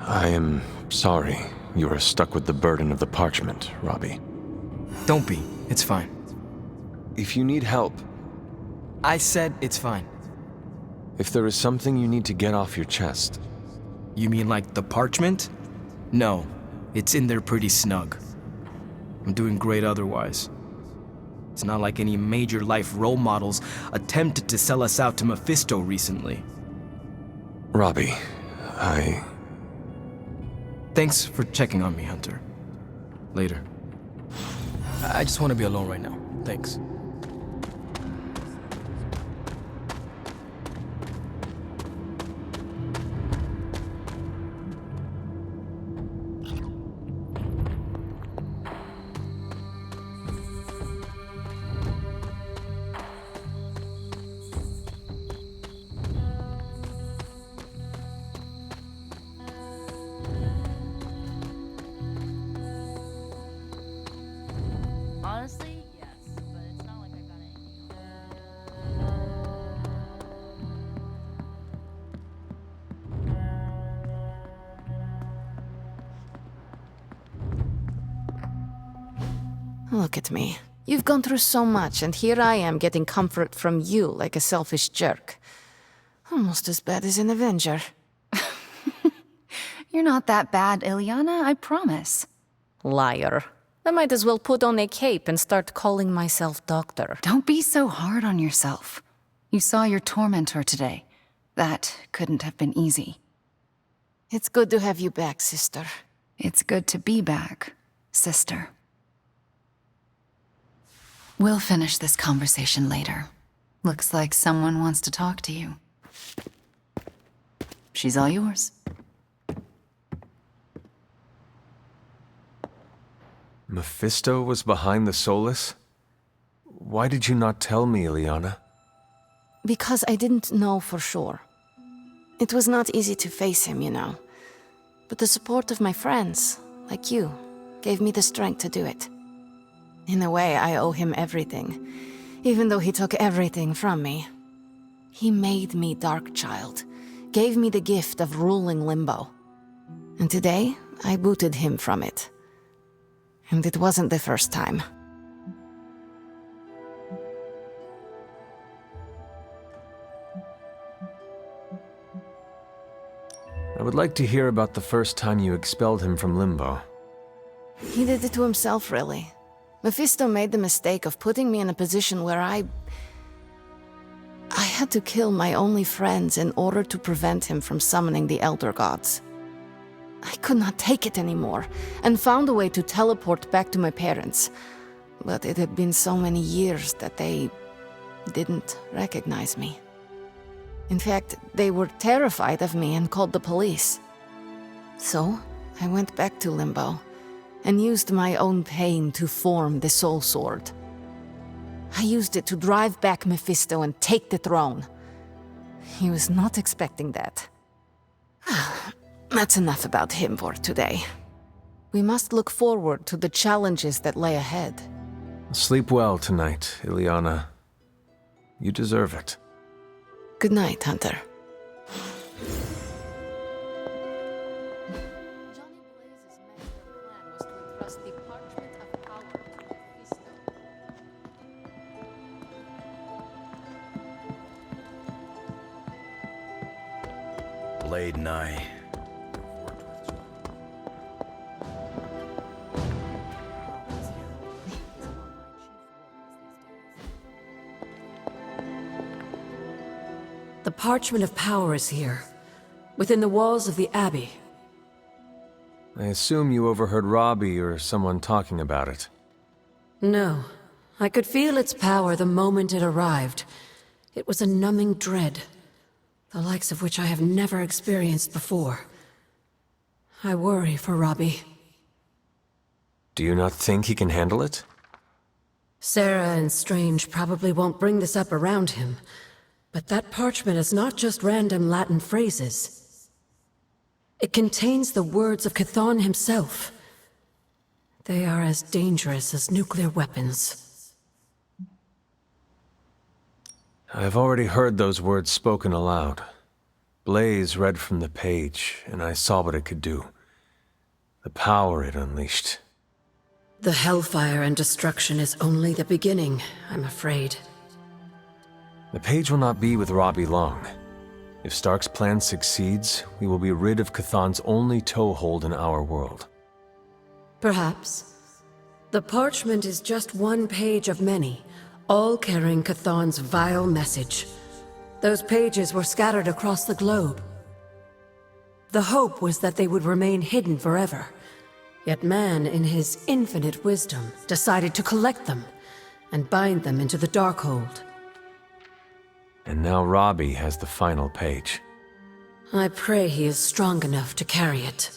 I am sorry you are stuck with the burden of the parchment, Robbie. Don't be. It's fine. If you need help... I said it's fine. If there is something you need to get off your chest... You mean like the parchment? No. It's in there pretty snug. I'm doing great otherwise. It's not like any major life role models attempted to sell us out to Mephisto recently. Robbie, Thanks for checking on me, Hunter. Later. I just want to be alone right now. Thanks. Honestly, yes, but it's not like I've got anything Look at me. You've gone through so much, and here I am getting comfort from you like a selfish jerk. Almost as bad as an Avenger. You're not that bad, Ilyana, I promise. Liar. I might as well put on a cape and start calling myself doctor. Don't be so hard on yourself. You saw your tormentor today. That couldn't have been easy. It's good to have you back, sister. It's good to be back, sister. We'll finish this conversation later. Looks like someone wants to talk to you. She's all yours. Mephisto was behind the Solus? Why did you not tell me, Ilyana? Because I didn't know for sure. It was not easy to face him, you know. But the support of my friends, like you, gave me the strength to do it. In a way, I owe him everything, even though he took everything from me. He made me Darkchild, gave me the gift of ruling Limbo. And today, I booted him from it. And it wasn't the first time. I would like to hear about the first time you expelled him from Limbo. He did it to himself, really. Mephisto made the mistake of putting me in a position where I had to kill my only friends in order to prevent him from summoning the Elder Gods. I could not take it anymore, and found a way to teleport back to my parents. But it had been so many years that they didn't recognize me. In fact, they were terrified of me and called the police. So, I went back to Limbo, and used my own pain to form the Soul Sword. I used it to drive back Mephisto and take the throne. He was not expecting that. That's enough about him for today. We must look forward to the challenges that lay ahead. Sleep well tonight, Ilyana. You deserve it. Good night, Hunter. Blade and I. The Parchment of Power is here, within the walls of the Abbey. I assume you overheard Robbie or someone talking about it. No, I could feel its power the moment it arrived. It was a numbing dread, the likes of which I have never experienced before. I worry for Robbie. Do you not think he can handle it? Sarah and Strange probably won't bring this up around him, but that parchment is not just random Latin phrases. It contains the words of Chthon himself. They are as dangerous as nuclear weapons. I have already heard those words spoken aloud. Blaze read from the page, and I saw what it could do. The power it unleashed. The hellfire and destruction is only the beginning, I'm afraid. The page will not be with Robbie long. If Stark's plan succeeds, we will be rid of Chthon's only toehold in our world. Perhaps. The parchment is just one page of many, all carrying Chthon's vile message. Those pages were scattered across the globe. The hope was that they would remain hidden forever. Yet man, in his infinite wisdom, decided to collect them and bind them into the Darkhold. And now Robbie has the final page. I pray he is strong enough to carry it.